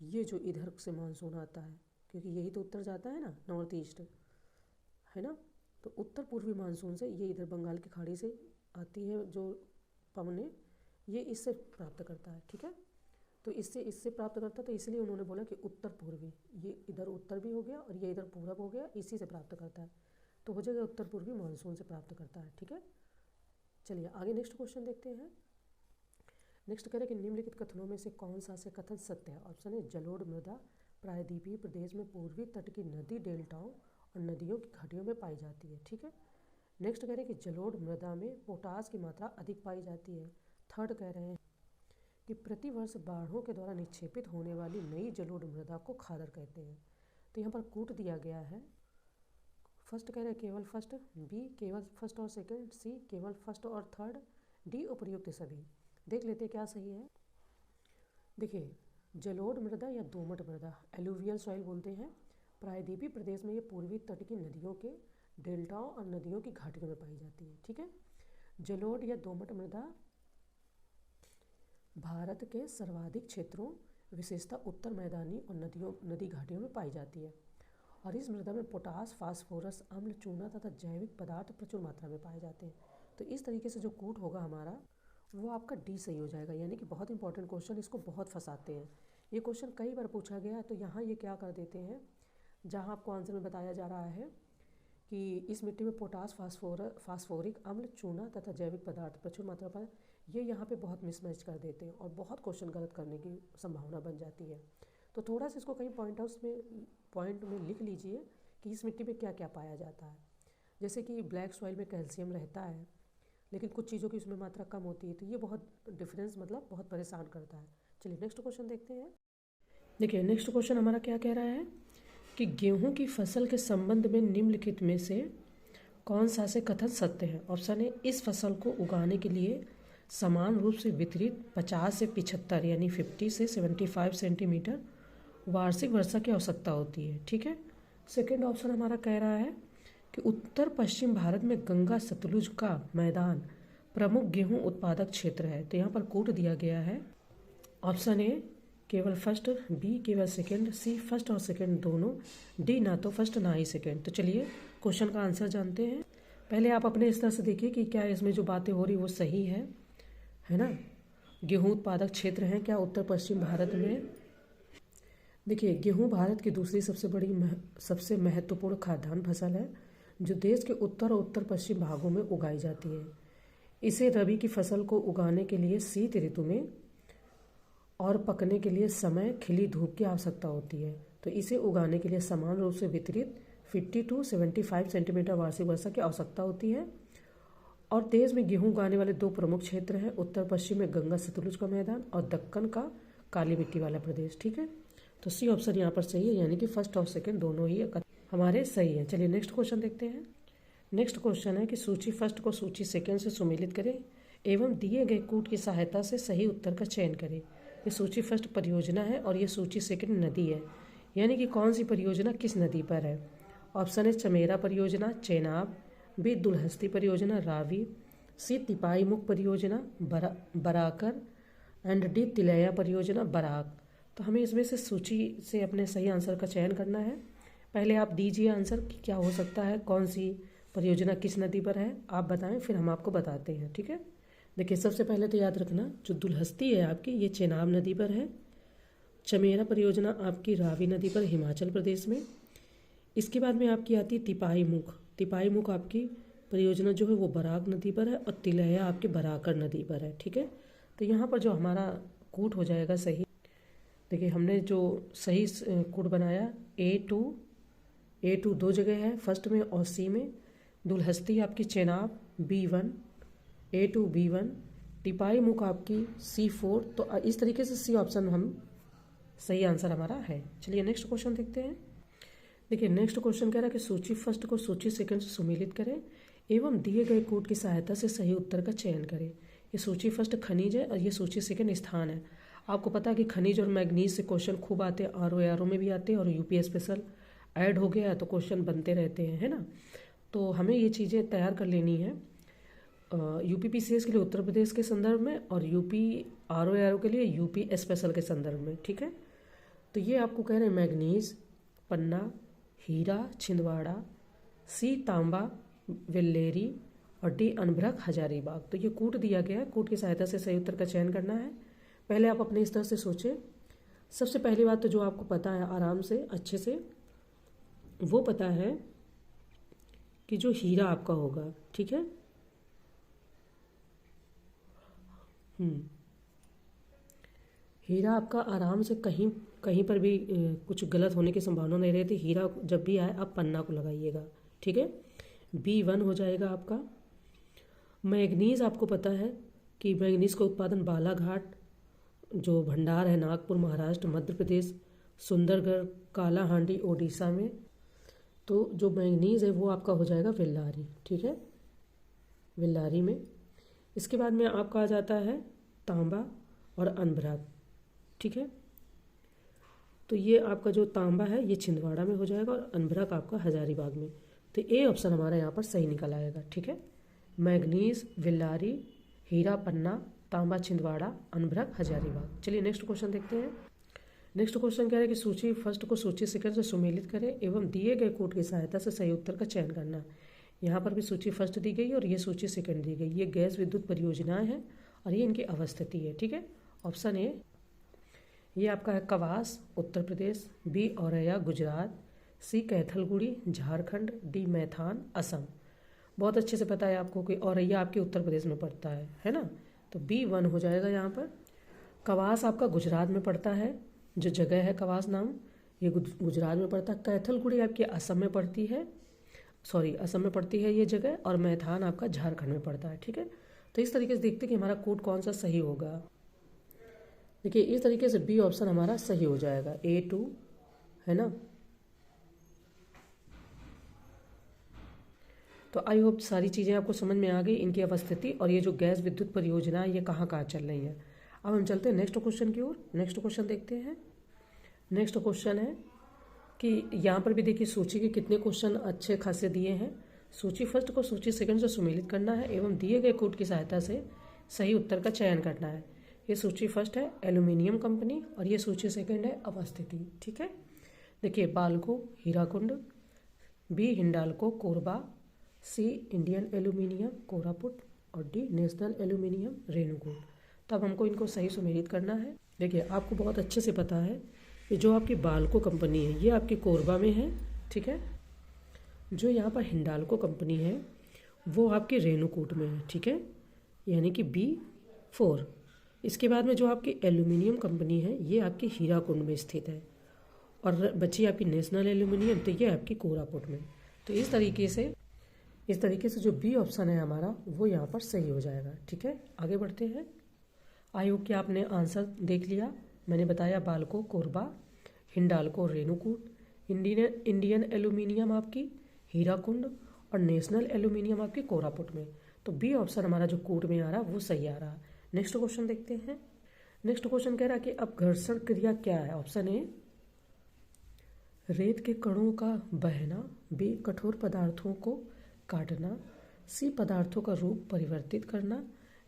ये जो इधर से मानसून आता है, क्योंकि यही तो उत्तर जाता है ना, नॉर्थ ईस्ट है ना, तो उत्तर पूर्वी मानसून से ये इधर बंगाल की खाड़ी से आती है जो पवने, ये इससे प्राप्त करता है। ठीक है, तो इससे प्राप्त करता है, तो इसलिए उन्होंने बोला कि उत्तर पूर्वी, ये इधर उत्तर भी हो गया और ये इधर पूरब हो गया, इसी से प्राप्त करता है, तो हो जाएगा उत्तर पूर्वी मानसून से प्राप्त करता है। ठीक है, चलिए आगे नेक्स्ट क्वेश्चन देखते हैं। नेक्स्ट कह रहे हैं कि निम्नलिखित कथनों में से कौन सा से कथन सत्य है। ऑप्शन है जलोढ़ मृदा प्रायद्वीपीय प्रदेश में पूर्वी तट की नदी डेल्टाओं और नदियों की घाटियों में पाई जाती है। ठीक है, नेक्स्ट कह रहे हैं कि जलोढ़ मृदा में पोटास की मात्रा अधिक पाई जाती है। थर्ड कह रहे हैं कि प्रतिवर्ष बाढ़ों के द्वारा निक्षेपित होने वाली नई जलोढ़ मृदा को खादर कहते हैं। तो यहाँ पर कूट दिया गया है। फर्स्ट कह रहे हैं केवल फर्स्ट, बी केवल फर्स्ट और सेकंड, सी केवल फर्स्ट और थर्ड, डी उपर्युक्त सभी। देख लेते हैं क्या सही है। देखिए जलोढ़ मृदा या दोमट मृदा, एलुवियल सॉइल बोलते हैं, प्रायद्वीपीय प्रदेश में ये पूर्वी तट की नदियों के डेल्टाओं और नदियों की घाटियों में पाई जाती है। ठीक है, जलोढ़ या दोमट मृदा भारत के सर्वाधिक क्षेत्रों विशेषतः उत्तर मैदानी और नदी घाटियों में पाई जाती है, और इस मृदा में पोटास, फास्फोरस, अम्ल, चूना तथा जैविक पदार्थ प्रचुर मात्रा में पाए जाते हैं। तो इस तरीके से जो कूट होगा हमारा वो आपका डी सही हो जाएगा, यानी कि बहुत इंपॉर्टेंट क्वेश्चन, इसको बहुत फंसाते हैं। ये क्वेश्चन कई बार पूछा गया है, तो यहाँ ये क्या कर देते हैं, जहाँ आपको आंसर में बताया जा रहा है कि इस मिट्टी में पोटास, फास्फोरिक अम्ल, चूना तथा जैविक पदार्थ प्रचुर मात्रा पर, ये यहाँ पे बहुत मिसमैच कर देते हैं और बहुत क्वेश्चन गलत करने की संभावना बन जाती है। तो थोड़ा सा इसको कहीं पॉइंट में लिख लीजिए कि इस मिट्टी में क्या क्या पाया जाता है। जैसे कि ब्लैक सॉइल में कैल्शियम रहता है, लेकिन कुछ चीज़ों की उसमें मात्रा कम होती है, तो ये बहुत डिफरेंस मतलब बहुत परेशान करता है। चलिए नेक्स्ट क्वेश्चन देखते हैं। देखिए नेक्स्ट क्वेश्चन हमारा क्या कह रहा है कि गेहूं की फसल के संबंध में निम्नलिखित में से कौन सा से कथन सत्य है। ऑप्शन है इस फसल को उगाने के लिए समान रूप से वितरित 50 से 75 यानी 50 से 75 सेंटीमीटर वार्षिक वर्षा की आवश्यकता होती है। ठीक है, सेकेंड ऑप्शन हमारा कह रहा है कि उत्तर पश्चिम भारत में गंगा सतलुज का मैदान प्रमुख गेहूं उत्पादक क्षेत्र है। तो यहाँ पर कूट दिया गया है। ऑप्शन ए केवल फर्स्ट, बी केवल सेकंड, सी फर्स्ट और सेकंड दोनों, डी ना तो फर्स्ट ना ही सेकंड। तो चलिए क्वेश्चन का आंसर जानते हैं। पहले आप अपने स्तर से देखिए कि क्या इसमें जो बातें हो रही वो सही है ना। गेहूं उत्पादक क्षेत्र है क्या उत्तर पश्चिम भारत में। देखिए गेहूं भारत की दूसरी सबसे महत्वपूर्ण खाद्यान्न फसल है जो देश के उत्तर और उत्तर पश्चिम भागों में उगाई जाती है। इसे रबी की फसल को उगाने के लिए शीत ऋतु में और पकने के लिए समय, खिली धूप की आवश्यकता होती है। तो इसे उगाने के लिए समान रूप से वितरित 50 to 75 सेंटीमीटर वार्षिक वर्षा की आवश्यकता होती है। और देश में गेहूं उगाने वाले 2 प्रमुख क्षेत्र हैं, उत्तर पश्चिम में गंगा सतलुज का मैदान और दक्कन का काली मिट्टी वाला प्रदेश। ठीक है, तो सी ऑप्शन यहाँ पर सही है, यानी कि फर्स्ट और सेकंड दोनों ही हमारे सही है। चलिए नेक्स्ट क्वेश्चन देखते हैं। नेक्स्ट क्वेश्चन है कि सूची फर्स्ट को सूची सेकंड से सुमेलित करें एवं दिए गए कूट की सहायता से सही उत्तर का चयन करें। ये सूची फर्स्ट परियोजना है और ये सूची सेकंड नदी है, यानी कि कौन सी परियोजना किस नदी पर है। ऑप्शन है चमेरा परियोजना चेनाब, बी दुलहस्ती परियोजना रावी, सी तिपाई मुख परियोजना बराकर एंड डी तिलैया परियोजना बराक। तो हमें इसमें से सूची से अपने सही आंसर का चयन करना है। पहले आप दीजिए आंसर कि क्या हो सकता है, कौन सी परियोजना किस नदी पर है, आप बताएं, फिर हम आपको बताते हैं। ठीक है, देखिए सबसे पहले तो याद रखना, जो दुलहस्ती है आपकी ये चेनाब नदी पर है। चमेरा परियोजना आपकी रावी नदी पर हिमाचल प्रदेश में। इसके बाद में आपकी आती है तिपाही मुख। तिपाही मुख आपकी परियोजना जो है वो बराक नदी पर है, और तिलैया आपके बराकर नदी पर है। ठीक है, तो यहाँ पर जो हमारा कूट हो जाएगा सही, देखिए हमने जो सही कूट बनाया A2 दो जगह है, फर्स्ट में और सी में। दुलहस्ती आपकी चेनाब B1, A2 B1, टिपाई मुख आपकी C4। तो इस तरीके से सी ऑप्शन हम सही आंसर हमारा है। चलिए नेक्स्ट क्वेश्चन देखते हैं। देखिए नेक्स्ट क्वेश्चन कह रहा है कि सूची फर्स्ट को सूची सेकंड से सुमेलित करें एवं दिए गए कोड की सहायता से सही उत्तर का चयन करें। ये सूची फर्स्ट खनिज है और ये सूची सेकंड स्थान है। आपको पता है कि खनिज और मैग्नीज से क्वेश्चन खूब आते हैं, आर में भी आते हैं, और यूपी स्पेशल ऐड हो गया है तो क्वेश्चन बनते रहते हैं, है ना। तो हमें ये चीज़ें तैयार कर लेनी है UPPCS के लिए उत्तर प्रदेश के संदर्भ में, और यूपी आर के लिए यूपी स्पेशल के संदर्भ में। ठीक है, तो ये आपको कह रहे हैं मैग्नीज पन्ना, हीरा छिंदवाड़ा, सी तांबा वेल्लेरी, और डी अनभ्रक हजारीबाग। तो ये कूट दिया गया है, कूट की सहायता से सही उत्तर का चयन करना है। पहले आप अपने स्तर से सोचें। सबसे पहली बात तो जो आपको पता है आराम से अच्छे से, वो पता है कि जो हीरा आपका होगा, ठीक है, हीरा आपका आराम से कहीं कहीं पर भी कुछ गलत होने की संभावना नहीं रहती। हीरा जब भी आए आप पन्ना को लगाइएगा। ठीक है, B1 हो जाएगा आपका। मैग्नीज आपको पता है कि मैग्नीज का उत्पादन बालाघाट जो भंडार है नागपुर महाराष्ट्र मध्य प्रदेश, सुंदरगढ़ कालाहांडी ओडिशा में। तो जो मैग्नीज है वो आपका हो जाएगा वेल्लारी। ठीक है, वेल्लारी में। इसके बाद में आपका आ जाता है तांबा और अनभ्रक। ठीक है, तो ये आपका जो तांबा है ये छिंदवाड़ा में हो जाएगा और अनभ्रक आपका हजारीबाग में। तो ए ऑप्शन हमारा यहाँ पर सही निकल आएगा। ठीक है, मैग्नीज वेल्लारी, हीरा पन्ना, तांबा छिंदवाड़ा, अनभ्रक हजारीबाग। चलिए नेक्स्ट क्वेश्चन देखते हैं। नेक्स्ट क्वेश्चन कह रहा है कि सूची फर्स्ट को सूची सेकंड से सुमेलित करें एवं दिए गए कोड की सहायता से सही उत्तर का चयन करना। यहाँ पर भी सूची फर्स्ट दी गई और ये सूची सेकंड दी गई। ये गैस विद्युत परियोजनाएं हैं और ये इनकी अवस्थिति है। ठीक है, ऑप्शन ए ये आपका है कवास उत्तर प्रदेश, बी औरैया गुजरात, सी कैथलगुड़ी झारखंड, डी मैथान असम। बहुत अच्छे से पता है आपको कि औरैया आपके उत्तर प्रदेश में पड़ता है ना। तो B1 हो जाएगा यहाँ पर। कवास आपका गुजरात में पड़ता है, जो जगह है कवास नाम ये गुजरात में पड़ता है। कैथलगुड़ी आपकी असम में पड़ती है, असम में पड़ती है ये जगह, और मैथान आपका झारखंड में पड़ता है। ठीक है, तो इस तरीके से देखते हैं कि हमारा कोड कौन सा सही होगा। देखिए इस तरीके से बी ऑप्शन हमारा सही हो जाएगा, A2 है ना। तो आई होप सारी चीज़ें आपको समझ में आ गई, इनकी अवस्थिति और ये जो गैस विद्युत परियोजना है ये कहाँ कहाँ चल रही है। अब हम चलते हैं नेक्स्ट क्वेश्चन की ओर। नेक्स्ट क्वेश्चन देखते हैं। नेक्स्ट क्वेश्चन है कि यहाँ पर भी देखिए सूची के कितने क्वेश्चन अच्छे खासे दिए हैं। सूची फर्स्ट को सूची सेकंड से सुमेलित करना है एवं दिए गए कोड की सहायता से सही उत्तर का चयन करना है। ये सूची फर्स्ट है एल्यूमिनियम कंपनी और ये सूची सेकंड है अवस्थिति। ठीक है, देखिए बाल्को हीराकुंड, बी हिंडाल्को कोरबा, सी इंडियन एल्यूमिनियम कोरापुट, और डी नेशनल एल्यूमिनियम रेणुकूट। तब हमको इनको सही सुमेलित करना है। देखिए आपको बहुत अच्छे से पता है कि जो आपकी बाल्को कंपनी है ये आपकी कोरबा में है। ठीक है, जो यहाँ पर हिंडाल्को कंपनी है वो आपकी रेणुकूट में है। ठीक है, यानी कि B4। इसके बाद में जो आपकी एल्यूमिनियम कंपनी है ये आपकी हीराकुंड में स्थित है, और बची आपकी नेशनल एल्यूमिनियम तो ये आपकी कोरापुट में। तो इस तरीके से जो बी ऑप्शन है हमारा वो यहाँ पर सही हो जाएगा। ठीक है, आगे बढ़ते हैं। आई होप कि आपने आंसर देख लिया। मैंने बताया बाल्को कोरबा, हिंडाल्को रेणुकूट, इंडियन एल्यूमिनियम आपकी हीराकुंड, और नेशनल एल्यूमिनियम आपकी कोरापुट में। तो बी ऑप्शन हमारा जो कोड में आ रहा है वो सही आ रहा है। नेक्स्ट क्वेश्चन देखते हैं। नेक्स्ट क्वेश्चन कह रहा है कि अब घर्षण क्रिया क्या है। ऑप्शन ए रेत के कणों का बहना, बी कठोर पदार्थों को काटना, सी पदार्थों का रूप परिवर्तित करना,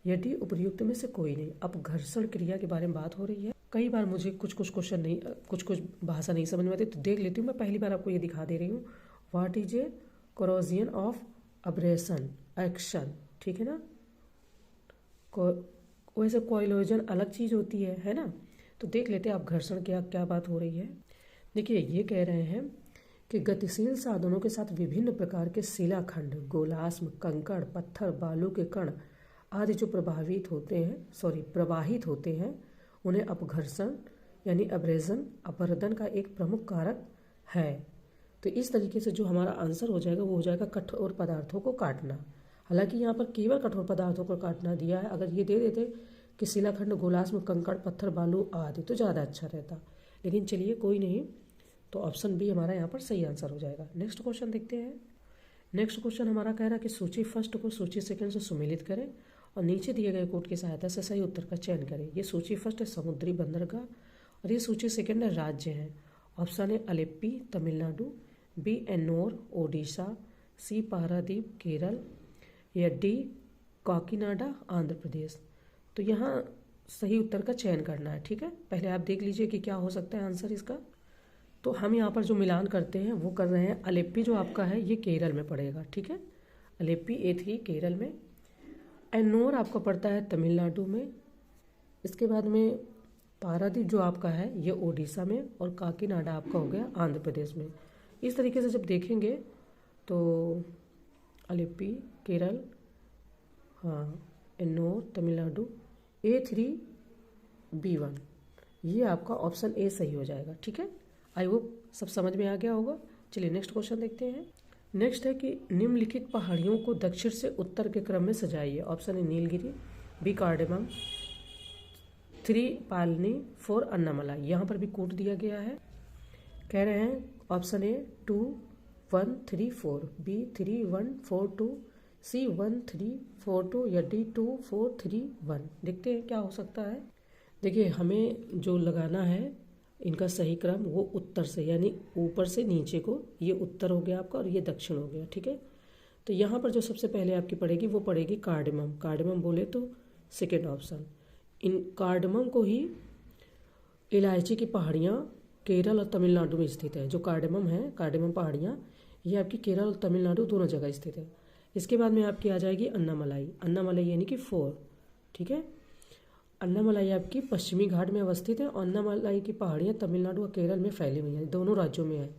या डी उपयुक्त में से कोई नहीं। अब घर्षण क्रिया के बारे में बात हो रही है। कई बार मुझे कुछ कुछ क्वेश्चन नहीं, कुछ कुछ भाषा नहीं समझ में आती, तो देख लेती हूँ। मैं पहली बार आपको ये दिखा दे रही हूँ। What is a corrosion of abrasion action, ठीक है ना। वैसे कोइलोजन अलग चीज़ होती है ना। तो देख लेते हैं आप घर्षण क्या क्या बात हो रही है। देखिए ये कह रहे हैं कि गतिशील साधनों के साथ विभिन्न प्रकार के शिलाखंड, गोलाश्म, कंकड़, पत्थर, बालू के कण आदि जो प्रवाहित होते हैं उन्हें अपघर्षण यानी अब्रेजन, अपरदन का एक प्रमुख कारक है। तो इस तरीके से जो हमारा आंसर हो जाएगा वो हो जाएगा कठोर पदार्थों को काटना। हालांकि यहाँ पर केवल कठोर पदार्थों को काटना दिया है। अगर ये दे देते कि शिलाखंड, गोलाश्म, कंकड़, पत्थर, बालू आदि तो ज़्यादा अच्छा रहता, लेकिन चलिए कोई नहीं। तो ऑप्शन बी हमारा यहाँ पर सही आंसर हो जाएगा। नेक्स्ट क्वेश्चन देखते हैं। नेक्स्ट क्वेश्चन हमारा कह रहा है कि सूची फर्स्ट को सूची सेकंड से सुमेलित करें और नीचे दिए गए कोड की सहायता से सही उत्तर का चयन करें। ये सूची फर्स्ट है समुद्री बंदरगाह और ये सूची सेकंड है राज्य है। ऑप्शन है अलेप्पी तमिलनाडु, बी एन्नोर ओडिशा, सी पारादीप केरल या डी काकीनाडा आंध्र प्रदेश। तो यहाँ सही उत्तर का चयन करना है, ठीक है। पहले आप देख लीजिए कि क्या हो सकता है आंसर इसका। तो हम यहाँ पर जो मिलान करते हैं वो कर रहे हैं। अलेप्पी जो आपका है ये केरल में पड़ेगा, ठीक है। अलेप्पी A3 केरल में। एन्नोर आपका पड़ता है तमिलनाडु में। इसके बाद में पारादीप जो आपका है ये ओडिशा में और काकीनाडा आपका हो गया आंध्र प्रदेश में। इस तरीके से जब देखेंगे तो अलेप्पी केरल, हाँ, एन्नोर तमिलनाडु, A3 B1, ये आपका ऑप्शन ए सही हो जाएगा, ठीक है। आई होप सब समझ में आ गया होगा। चलिए नेक्स्ट क्वेश्चन देखते हैं। नेक्स्ट है कि निम्नलिखित पहाड़ियों को दक्षिण से उत्तर के क्रम में सजाइए। ऑप्शन है नीलगिरी, बी कार्डेमम, 3 पालनी, 4 अन्नामलाई। यहाँ पर भी कोड दिया गया है। कह रहे हैं ऑप्शन ए 2 1 3 4, बी 3 1 4 2, सी 1 3 4 2 या डी 2 4 3 1। देखते हैं क्या हो सकता है। देखिए हमें जो लगाना है इनका सही क्रम वो उत्तर से, यानी ऊपर से नीचे को, ये उत्तर हो गया आपका और ये दक्षिण हो गया, ठीक है। तो यहाँ पर जो सबसे पहले आपकी पड़ेगी वो पड़ेगी कार्डेमम। कार्डेमम बोले तो सेकेंड ऑप्शन। इन कार्डेमम को ही इलायची की पहाड़ियाँ केरल और तमिलनाडु में स्थित है। जो कार्डेमम है, कार्डेमम पहाड़ियाँ ये आपकी केरल और तमिलनाडु दोनों जगह स्थित है। इसके बाद में आपकी आ जाएगी अन्नामलाई। अन्नामलाई यानी कि 4, ठीक है। अन्नामलाई आपकी पश्चिमी घाट में अवस्थित है और अन्नामलाई की पहाड़ियाँ तमिलनाडु और केरल में फैली हुई हैं, दोनों राज्यों में है।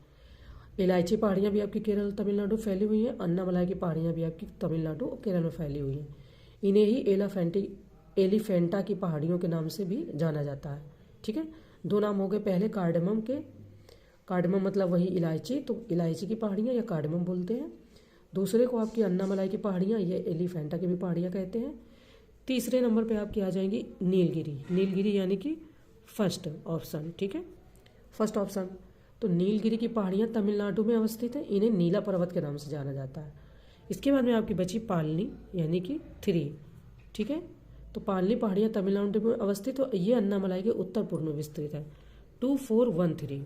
इलायची पहाड़ियाँ भी आपकी केरल और तमिलनाडु फैली हुई हैं। अन्नामलाई की पहाड़ियाँ भी आपकी तमिलनाडु और केरल में फैली हुई हैं। इन्हें ही एलिफेंटा की पहाड़ियों के नाम से भी जाना जाता है, ठीक है। 2 नाम हो गए पहले कार्डेमम के। कार्डेमम मतलब वही इलायची, तो इलायची की पहाड़ियाँ या कार्डेमम बोलते हैं। दूसरे को आपकी अन्नामलाई की पहाड़ियाँ, ये एलिफेंटा की भी पहाड़ियाँ कहते हैं। तीसरे नंबर पे आपकी आ जाएंगी नीलगिरी। नीलगिरी यानी कि फर्स्ट ऑप्शन, ठीक है, फर्स्ट ऑप्शन। तो नीलगिरी की पहाड़ियाँ तमिलनाडु में अवस्थित है, इन्हें नीला पर्वत के नाम से जाना जाता है। इसके बाद में आपकी बची पालनी यानी कि 3, ठीक है। तो पालनी पहाड़ियाँ तमिलनाडु में अवस्थित है, ये अन्नामलाई के उत्तर पूर्व में विस्तृत है। 2 4 1 3,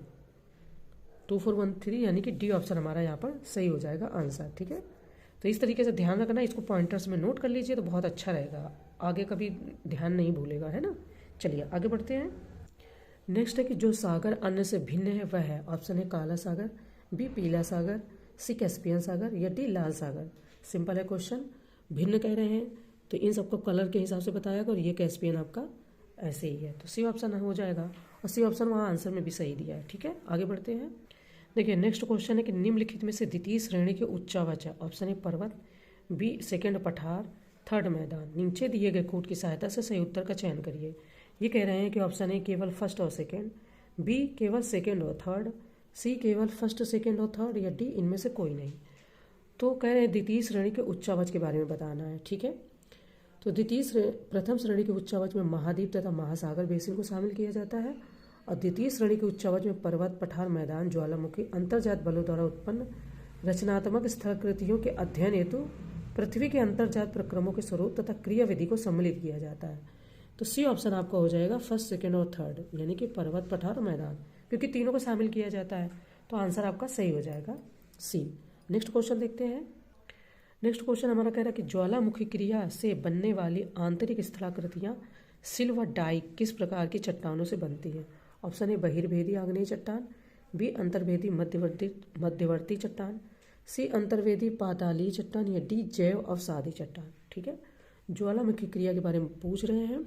2 4 1 3 यानी कि डी ऑप्शन हमारा यहाँ पर सही हो जाएगा आंसर, ठीक है। तो इस तरीके से ध्यान रखना, इसको पॉइंटर्स में नोट कर लीजिए तो बहुत अच्छा रहेगा, आगे कभी ध्यान नहीं भूलेगा, है ना। चलिए आगे बढ़ते हैं। नेक्स्ट है कि जो सागर अन्य से भिन्न है वह है। ऑप्शन है काला सागर, बी पीला सागर, सी कैस्पियन सागर या डी लाल सागर। सिंपल है क्वेश्चन, भिन्न कह रहे हैं तो इन सबको कलर के हिसाब से बताया और ये कैस्पियन आपका ऐसे ही है, तो सी ऑप्शन हो जाएगा। और सी ऑप्शन वहाँ आंसर में भी सही दिया है, ठीक है। आगे बढ़ते हैं। देखिए नेक्स्ट क्वेश्चन है कि निम्नलिखित में से द्वितीय श्रेणी के उच्चावाच है। ऑप्शन है पर्वत, बी सेकंड पठार, थर्ड मैदान। नीचे दिए गए कोड की सहायता से सही उत्तर का चयन करिए। ये कह रहे हैं कि ऑप्शन ए केवल फर्स्ट और सेकंड, बी केवल सेकंड और थर्ड, सी केवल फर्स्ट सेकंड और थर्ड या डी इनमें से कोई नहीं। तो कह रहे हैं द्वितीय श्रेणी के उच्चावाच के बारे में बताना है, ठीक है। तो प्रथम श्रेणी के उच्चावाच में महाद्वीप तथा महासागर बेसिन को शामिल किया जाता है और द्वितीय श्रेणी के उच्चावाच में पर्वत, पठार, मैदान, ज्वालामुखी, अंतर्जात बलों द्वारा उत्पन्न रचनात्मक स्थलाकृतियों के अध्ययन हेतु पृथ्वी के अंतर्जात प्रक्रमों के स्वरूप तथा क्रिया विधि को सम्मिलित किया जाता है। तो सी ऑप्शन आपका हो जाएगा फर्स्ट, सेकंड और थर्ड, यानी कि पर्वत, पठार और मैदान, क्योंकि तीनों को शामिल किया जाता है। तो आंसर आपका सही हो जाएगा सी। नेक्स्ट क्वेश्चन देखते हैं। नेक्स्ट क्वेश्चन हमारा कह रहा है कि ज्वालामुखी क्रिया से बनने वाली आंतरिक स्थलाकृतियाँ सिल्वर डाइक किस प्रकार की चट्टानों से बनती है? ऑप्शन ए बहिर्भेदी आग्नेय चट्टान, बी अंतर्वेदी मध्यवर्ती चट्टान, सी अंतर्वेदी पातालीय चट्टान, या डी जैव अवसादी चट्टान। ठीक है, ज्वालामुखी क्रिया के बारे में पूछ रहे हैं।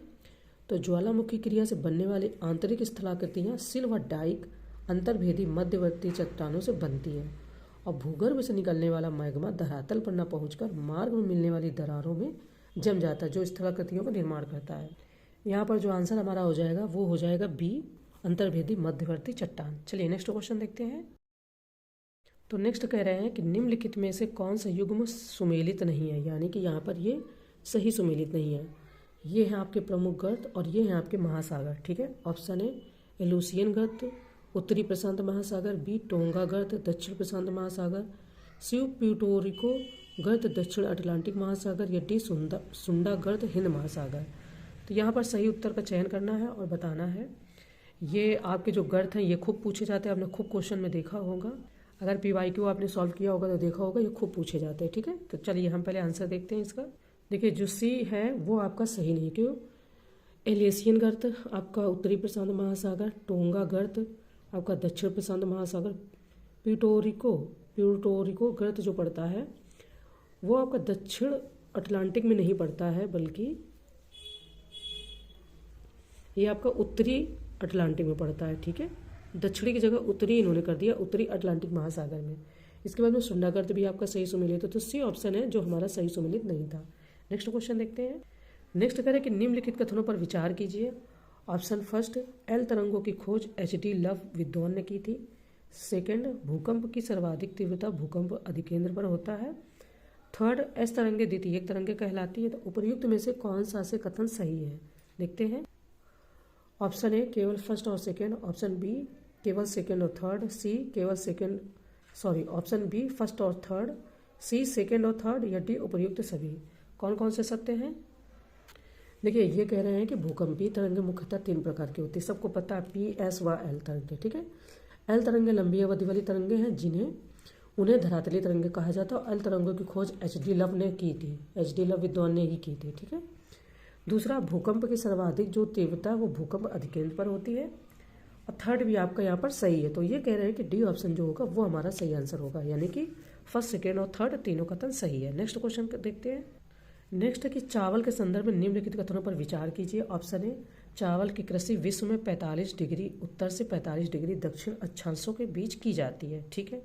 तो ज्वालामुखी क्रिया से बनने वाली आंतरिक स्थलाकृतियाँ सिल्वर डाइक अंतर्भेदी मध्यवर्ती चट्टानों से बनती है और भूगर्भ से निकलने वाला मैग्मा धरातल पर न पहुंचकर मार्ग में मिलने वाली दरारों में जम जाता है, जो स्थलाकृतियों का निर्माण करता है। यहाँ पर जो आंसर हमारा हो जाएगा वो हो जाएगा बी अंतर्भेदी मध्यवर्ती चट्टान। चलिए नेक्स्ट क्वेश्चन देखते हैं। तो नेक्स्ट कह रहे हैं कि निम्नलिखित में से कौन सा युग्म सुमेलित नहीं है, यानी कि यहाँ पर ये सही सुमेलित नहीं है। ये हैं आपके प्रमुख गर्त और ये हैं आपके महासागर। ठीक है, ऑप्शन ए एलुसियन गर्त उत्तरी प्रशांत महासागर, बी टोंगा गर्त दक्षिण प्रशांत महासागर, सी प्यूटोरिको गर्त दक्षिण अटलांटिक महासागर, या डी सुंडा गर्त हिंद महासागर। तो यहाँ पर सही उत्तर का चयन करना है और बताना है। ये आपके जो गर्त हैं ये खूब पूछे जाते हैं, आपने खूब क्वेश्चन में देखा होगा। अगर PYQ आपने सॉल्व किया होगा तो देखा होगा, ये खूब पूछे जाते हैं। ठीक है, तो चलिए हम पहले आंसर देखते हैं इसका। देखिए जो सी है वो आपका सही नहीं, क्यों? एलियसियन गर्त आपका उत्तरी प्रशांत महासागर, टोंगा गर्त आपका दक्षिण प्रशांत महासागर, प्यूटोरिको गर्त जो पड़ता है वो आपका दक्षिण अटलांटिक में नहीं पड़ता है, बल्कि ये आपका उत्तरी अटलांटिक में पड़ता है। ठीक है, दक्षिणी की जगह उत्तरी इन्होंने कर दिया, उत्तरी अटलांटिक महासागर में। इसके बाद में सुंडा गर्त भी आपका सही सुमेलित है, तो सी ऑप्शन है जो हमारा सही सुमेलित नहीं था। नेक्स्ट क्वेश्चन देखते हैं। नेक्स्ट करें कि निम्नलिखित कथनों पर विचार कीजिए। ऑप्शन फर्स्ट, एल तरंगों की खोज HD लव विद्वान ने की थी। सेकंड, भूकंप की सर्वाधिक तीव्रता भूकंप अधिकेंद्र पर होता है। थर्ड, एस तरंगे द्वितीयक तरंगे कहलाती है। तो उपर्युक्त में से कौन सा से कथन सही है, देखते हैं। ऑप्शन ए केवल फर्स्ट और सेकेंड, ऑप्शन बी केवल सेकेंड और थर्ड, सी केवल सेकेंड ऑप्शन बी फर्स्ट और थर्ड, सी सेकेंड और थर्ड, या डी उपर्युक्त सभी। कौन कौन से सत्य हैं? देखिए ये कह रहे हैं कि भूकंपीय तरंगें मुख्यतः 3 प्रकार की होती है, सबको पता है, P, S व L तरंगें। ठीक है, L तरंगें लंबी अवधि वाली तरंगें हैं उन्हें धरातलीय तरंगें कहा जाता है। और L तरंगों की खोज HD लव ने की थी, HD लव विद्वान ने ही की थी। ठीक है, दूसरा, भूकंप की सर्वाधिक जो तीव्रता वो भूकंप अधिकेंद्र पर होती है। और थर्ड भी आपका यहाँ पर सही है। तो ये कह रहे हैं कि डी ऑप्शन जो होगा वो हमारा सही आंसर होगा, यानी कि फर्स्ट, सेकेंड और थर्ड तीनों कथन सही है। नेक्स्ट क्वेश्चन देखते हैं। नेक्स्ट है कि चावल के संदर्भ में निम्नलिखित कथनों पर विचार कीजिए। ऑप्शन ए, चावल की कृषि विश्व में 45 डिग्री उत्तर से 45 डिग्री दक्षिण अक्षांशों के बीच की जाती है। ठीक है,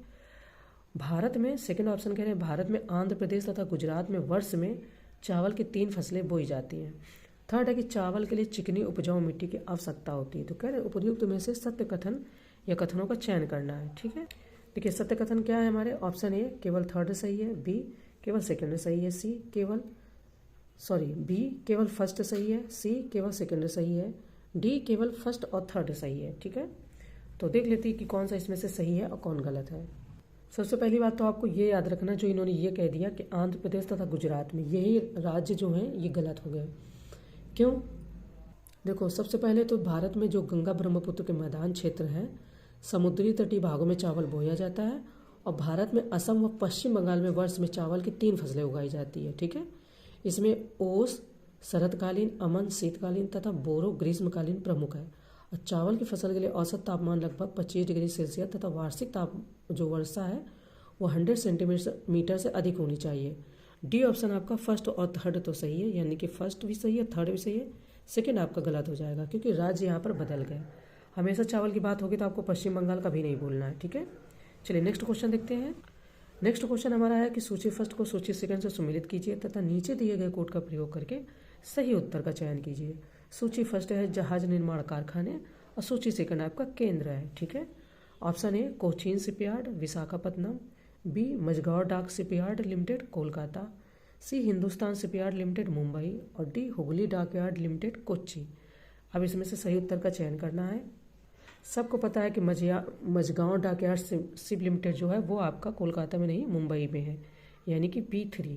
भारत में, सेकेंड ऑप्शन कह रहे हैं, भारत में आंध्र प्रदेश तथा गुजरात में वर्ष में चावल की 3 फसलें बोई जाती हैं। थर्ड है कि चावल के लिए चिकनी उपजाऊ मिट्टी की आवश्यकता होती है। तो कह रहे हैं उपर्युक्त में से सत्य कथन या कथनों का चयन करना है। ठीक है, देखिए सत्य कथन क्या है हमारे। ऑप्शन ए केवल थर्ड सही है, बी केवल सेकेंड सही है, बी केवल फर्स्ट सही है, सी केवल सेकेंड सही है, डी केवल फर्स्ट और थर्ड सही है। ठीक है, तो देख लेते हैं कि कौन सा इसमें से सही है और कौन गलत है। सबसे पहली बात तो आपको ये याद रखना, जो इन्होंने ये कह दिया कि आंध्र प्रदेश तथा गुजरात में, यही राज्य जो हैं ये गलत हो गए। क्यों? देखो सबसे पहले तो भारत में जो गंगा ब्रह्मपुत्र के मैदान क्षेत्र हैं, समुद्री तटीय भागों में चावल बोया जाता है। और भारत में असम व पश्चिम बंगाल में वर्ष में चावल की 3 फसलें उगाई जाती है। ठीक है, इसमें ओस शरतकालीन, अमन शीतकालीन तथा बोरो ग्रीष्मकालीन प्रमुख है। और चावल की फसल के लिए औसत तापमान लगभग 25 डिग्री सेल्सियस तथा वार्षिक जो वर्षा है वो 100 सेंटीमीटर से अधिक होनी चाहिए। डी ऑप्शन आपका फर्स्ट और थर्ड तो सही है, यानी कि फर्स्ट भी सही है, थर्ड भी सही है, सेकेंड आपका गलत हो जाएगा क्योंकि राज्य यहाँ पर बदल गए। हमेशा चावल की बात होगी तो आपको पश्चिम बंगाल का भी नहीं बोलना है। ठीक है, चलिए नेक्स्ट क्वेश्चन देखते हैं। नेक्स्ट क्वेश्चन हमारा है कि सूची फर्स्ट को सूची सेकंड से सुमेलित कीजिए तथा नीचे दिए गए कोड का प्रयोग करके सही उत्तर का चयन कीजिए। सूची फर्स्ट है जहाज निर्माण कारखाने और सूची सेकंड आपका केंद्र है। ठीक है, option A Cochin shipyard Visakhapatnam, B Mazagon dock shipyard limited Kolkata, C Hindustan shipyard limited Mumbai, और D Hooghly dockyard limited Kochi. अब इसमें से सही उत्तर का चयन करना है। सबको पता है कि मझगांव डाकयार्ड शिप लिमिटेड जो है वो आपका कोलकाता में नहीं मुंबई में है, यानी कि P3।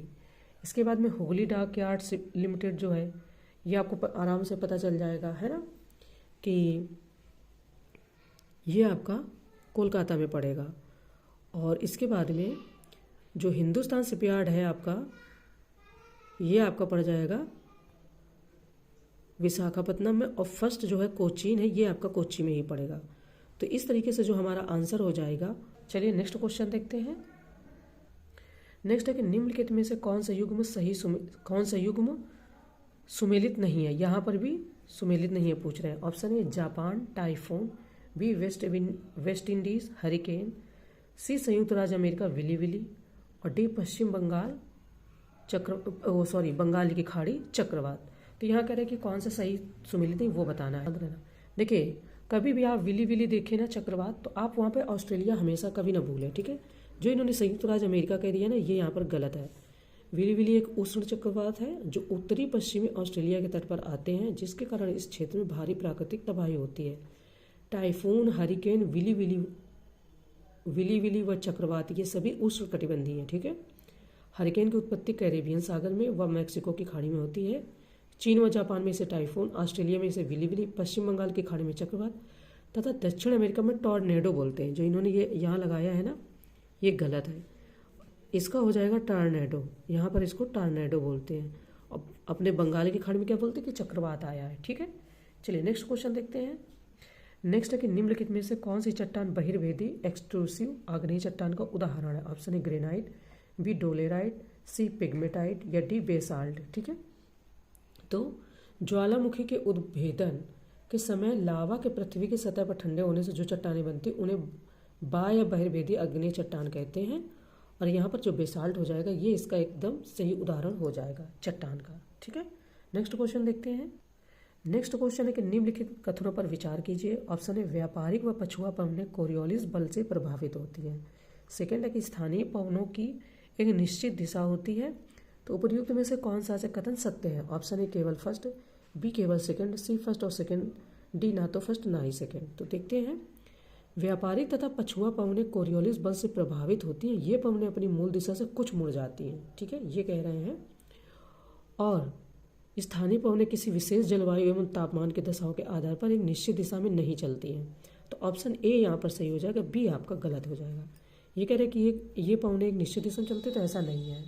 इसके बाद में हुगली डाकयार्ड शिप लिमिटेड जो है ये आपको आराम से पता चल जाएगा, है ना, कि ये आपका कोलकाता में पड़ेगा। और इसके बाद में जो हिंदुस्तान शिपयार्ड है आपका, ये आपका पड़ जाएगा विशाखापत्तनम में, और फर्स्ट जो है कोचीन है, ये आपका कोच्चि में ही पड़ेगा। तो इस तरीके से जो हमारा आंसर हो जाएगा। चलिए नेक्स्ट क्वेश्चन देखते हैं। नेक्स्ट है कि निम्नलिखित में से कौन सा युग्म सुमेलित नहीं है। यहाँ पर भी सुमेलित नहीं है पूछ रहे हैं। Option a Japan typhoon, b West Indies hurricane, c संयुक्त राज्य अमेरिका विली विली, और डी पश्चिम बंगाल बंगाल की खाड़ी चक्रवात। तो यहाँ कह रहे हैं कि कौन सा सही सुमेलित नहीं वो बताना है। देखिए कभी भी आप विली विली देखें ना चक्रवात, तो आप वहाँ पे ऑस्ट्रेलिया हमेशा कभी ना भूलें, ठीक है। जो इन्होंने संयुक्त राज्य अमेरिका कह दिया ना, ये यहाँ पर गलत है। विली विली एक उष्ण चक्रवात है जो उत्तरी पश्चिमी ऑस्ट्रेलिया के तट पर आते हैं, जिसके कारण इस क्षेत्र में भारी प्राकृतिक तबाही होती है। टाइफून, हरिकेन, विली विली व चक्रवात ये सभी उष्ण कटिबंधीय हैं, ठीक है। हरिकेन की उत्पत्ति कैरेबियन सागर में व मैक्सिको की खाड़ी में होती है। चीन व जापान में इसे टाइफून, ऑस्ट्रेलिया में इसे विली विली, पश्चिम बंगाल की खाड़ी में चक्रवात तथा दक्षिण अमेरिका में टॉर्नेडो बोलते हैं। जो इन्होंने ये यहाँ लगाया है ना, ये गलत है। इसका हो जाएगा टॉर्नेडो, यहाँ पर इसको टॉर्नेडो बोलते हैं। अब अपने बंगाल की खाड़ी में क्या बोलते हैं कि चक्रवात आया है, ठीक है। चलिए नेक्स्ट क्वेश्चन देखते हैं। नेक्स्ट है कि निम्नलिखित में से कौन सी चट्टान बहिर्वेदी एक्सट्रूसिव आग्नेय चट्टान का उदाहरण है। Option a granite, b dolerite, c pegmatite, या डी बेसाल्ट, ठीक है। तो ज्वालामुखी के उद्भेदन के समय लावा के पृथ्वी की सतह पर ठंडे होने से जो चट्टानें बनती उन्हें बा या बहिर्वेदी अग्नेय चट्टान कहते हैं। और यहाँ पर जो बेसाल्ट हो जाएगा ये इसका एकदम सही उदाहरण हो जाएगा चट्टान का, ठीक है। नेक्स्ट क्वेश्चन देखते हैं। नेक्स्ट क्वेश्चन है कि निम्नलिखित कथनों पर विचार कीजिए। ऑप्शन है व्यापारिक व पछुआ पवनें कोरियोलिस बल से प्रभावित होती हैं। सेकेंड है कि स्थानीय पवनों की एक निश्चित दिशा होती है। तो उपयुक्त में से कौन सा से कथन सत्य है। ऑप्शन ए केवल फर्स्ट, बी केवल सेकंड, सी फर्स्ट और सेकंड, डी ना तो फर्स्ट ना ही सेकंड। तो देखते हैं। व्यापारिक तथा पछुआ पवनें कोरियोलिस बल से प्रभावित होती हैं। ये पवनें अपनी मूल दिशा से कुछ मुड़ जाती हैं, ठीक है, ये कह रहे हैं। और स्थानीय पवनें किसी विशेष जलवायु एवं तापमान के दशाओं के आधार पर एक निश्चित दिशा में नहीं चलती हैं। तो ऑप्शन ए यहाँ पर सही हो जाएगा, बी आपका गलत हो जाएगा। ये कह रहे हैं कि ये पवनें एक निश्चित दिशा में चलती, तो ऐसा नहीं है।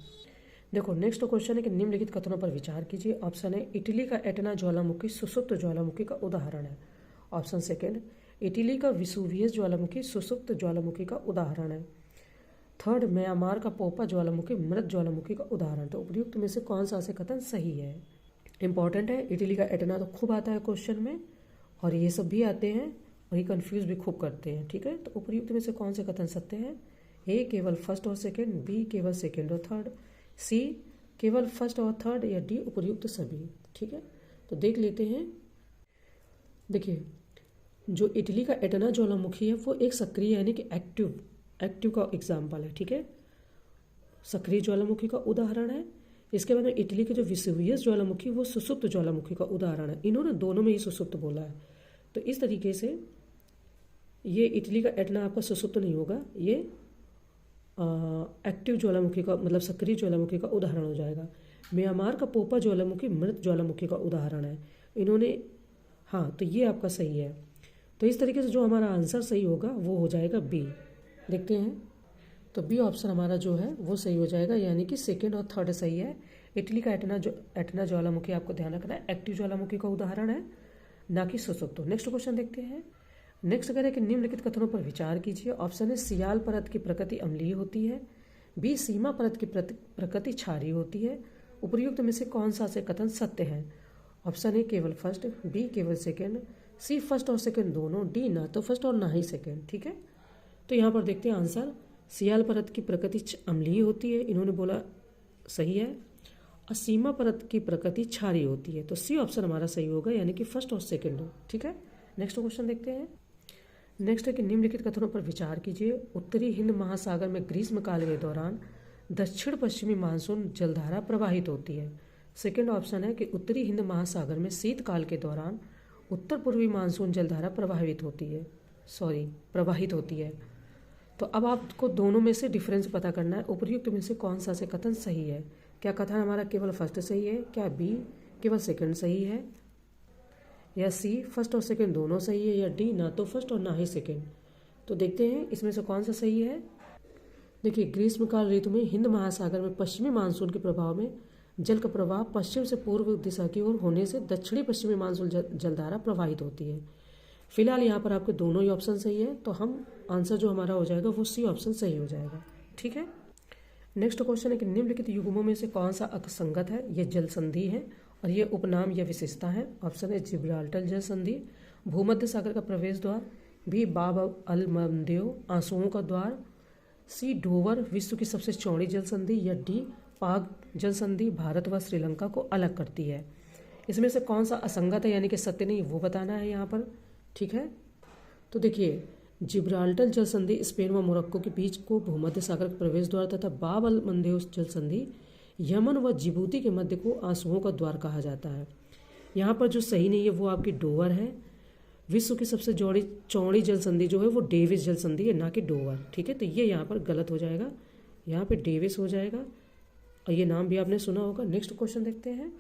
देखो नेक्स्ट क्वेश्चन है कि निम्नलिखित कथनों पर विचार कीजिए। ऑप्शन है इटली का एटना ज्वालामुखी सुसुप्त ज्वालामुखी का उदाहरण है। ऑप्शन सेकेंड, इटली का विसुवियस ज्वालामुखी सुसुप्त ज्वालामुखी का उदाहरण है। थर्ड, म्यांमार का पोपा ज्वालामुखी मृत ज्वालामुखी का उदाहरण। तो उपयुक्त में से कौन सा से कथन सही है। इंपॉर्टेंट है, इटली का एटना तो खूब आता है क्वेश्चन में, और ये सब भी आते हैं और ये कंफ्यूज भी खूब करते हैं, ठीक है। तो उपयुक्त में से कौन से कथन सत्य हैं। ए केवल फर्स्ट और सेकेंड, बी केवल सेकेंड और थर्ड, सी केवल फर्स्ट और थर्ड, या डी उपयुक्त सभी, ठीक है। तो देख लेते हैं। देखिए जो इटली का एटना ज्वालामुखी है वो एक सक्रिय यानी कि एक्टिव का एग्जाम्पल है, ठीक है, सक्रिय ज्वालामुखी का उदाहरण है। इसके बाद में इटली के जो विसुवियस ज्वालामुखी वो सुसुप्त ज्वालामुखी का उदाहरण है। इन्होंने दोनों में ही सुसुप्त बोला है। तो इस तरीके से ये इटली का एटना आपका सुसुप्त नहीं होगा, ये एक्टिव ज्वालामुखी का मतलब सक्रिय ज्वालामुखी का उदाहरण हो जाएगा। म्यांमार का पोपा ज्वालामुखी मृत ज्वालामुखी का उदाहरण है इन्होंने। हाँ, तो ये आपका सही है। तो इस तरीके से जो हमारा आंसर सही होगा वो हो जाएगा बी। देखते हैं। तो बी ऑप्शन हमारा जो है वो सही हो जाएगा, यानी कि सेकेंड और थर्ड सही है। इटली का एटना ज्वालामुखी आपको ध्यान रखना है एक्टिव ज्वालामुखी का उदाहरण है, ना कि सुसुप्त। नेक्स्ट क्वेश्चन देखते हैं। नेक्स्ट कह रहे हैं कि निम्नलिखित कथनों पर विचार कीजिए। ऑप्शन है सियाल परत की प्रकृति अम्लीय होती है, बी सीमा परत की प्रकृति क्षारीय होती है। उपयुक्त में से कौन सा से कथन सत्य है। ऑप्शन ए केवल फर्स्ट, बी केवल सेकेंड, सी फर्स्ट और सेकेंड दोनों, डी ना तो फर्स्ट और ना ही सेकेंड, ठीक है। तो यहाँ पर देखते हैं आंसर। सियाल परत की प्रकृति अम्लीय होती है, इन्होंने बोला सही है। और सीमा परत की प्रकृति क्षारीय होती है, तो सी ऑप्शन हमारा सही होगा, यानी कि फर्स्ट और सेकेंड हो, ठीक है। नेक्स्ट क्वेश्चन देखते हैं। नेक्स्ट है कि निम्नलिखित कथनों पर विचार कीजिए। उत्तरी हिंद महासागर में ग्रीष्मकाल के दौरान दक्षिण पश्चिमी मानसून जलधारा प्रवाहित होती है। सेकेंड ऑप्शन है कि उत्तरी हिंद महासागर में शीतकाल के दौरान उत्तर पूर्वी मानसून जलधारा प्रवाहित होती है। तो अब आपको दोनों में से डिफरेंस पता करना है। उपयुक्त में से कौन सा से कथन सही है। क्या कथन हमारा केवल फर्स्ट सही है, क्या बी केवल सेकंड सही है, या सी फर्स्ट और सेकंड दोनों सही है, या डी ना तो फर्स्ट और ना ही सेकंड। तो देखते हैं इसमें से कौन सा सही है। देखिए ग्रीष्मकाल ऋतु में हिंद महासागर में पश्चिमी मानसून के प्रभाव में जल का प्रवाह पश्चिम से पूर्व दिशा की ओर होने से दक्षिणी पश्चिमी मानसून जलधारा प्रवाहित होती है। फिलहाल यहाँ पर आपके दोनों ही ऑप्शन सही है, तो हम आंसर जो हमारा हो जाएगा वो सी ऑप्शन सही हो जाएगा। ठीक है। नेक्स्ट क्वेश्चन है कि निम्नलिखित युग्मों में से कौन सा असंगत है। ये जल संधि है और ये उपनाम या विशेषता है। ऑप्शन है जिब्राल्टर जल संधि, भूमध्य सागर का प्रवेश द्वार, बी बाब अल मंदेव आंसुओं का द्वार, सी डोवर विश्व की सबसे चौड़ी जल संधि, या डी पाक जल संधि भारत व श्रीलंका को अलग करती है। इसमें से कौन सा असंगत है यानी कि सत्य नहीं, वो बताना है यहाँ पर। ठीक है। तो देखिए, जिब्राल्टर जल संधि स्पेन व मोरक्को के बीच को भूमध्य सागर का प्रवेश द्वार तथा बाब अल मंदेव जल संधि यमन व जिबूती के मध्य को आंसुओं का द्वार कहा जाता है। यहाँ पर जो सही नहीं है वो आपकी डोवर है। विश्व की सबसे चौड़ी जल संधि जो है वो डेविस जल संधि है, ना कि डोवर। ठीक है, तो ये यहाँ पर गलत हो जाएगा, यहाँ पे डेविस हो जाएगा, और ये नाम भी आपने सुना होगा। नेक्स्ट क्वेश्चन देखते हैं।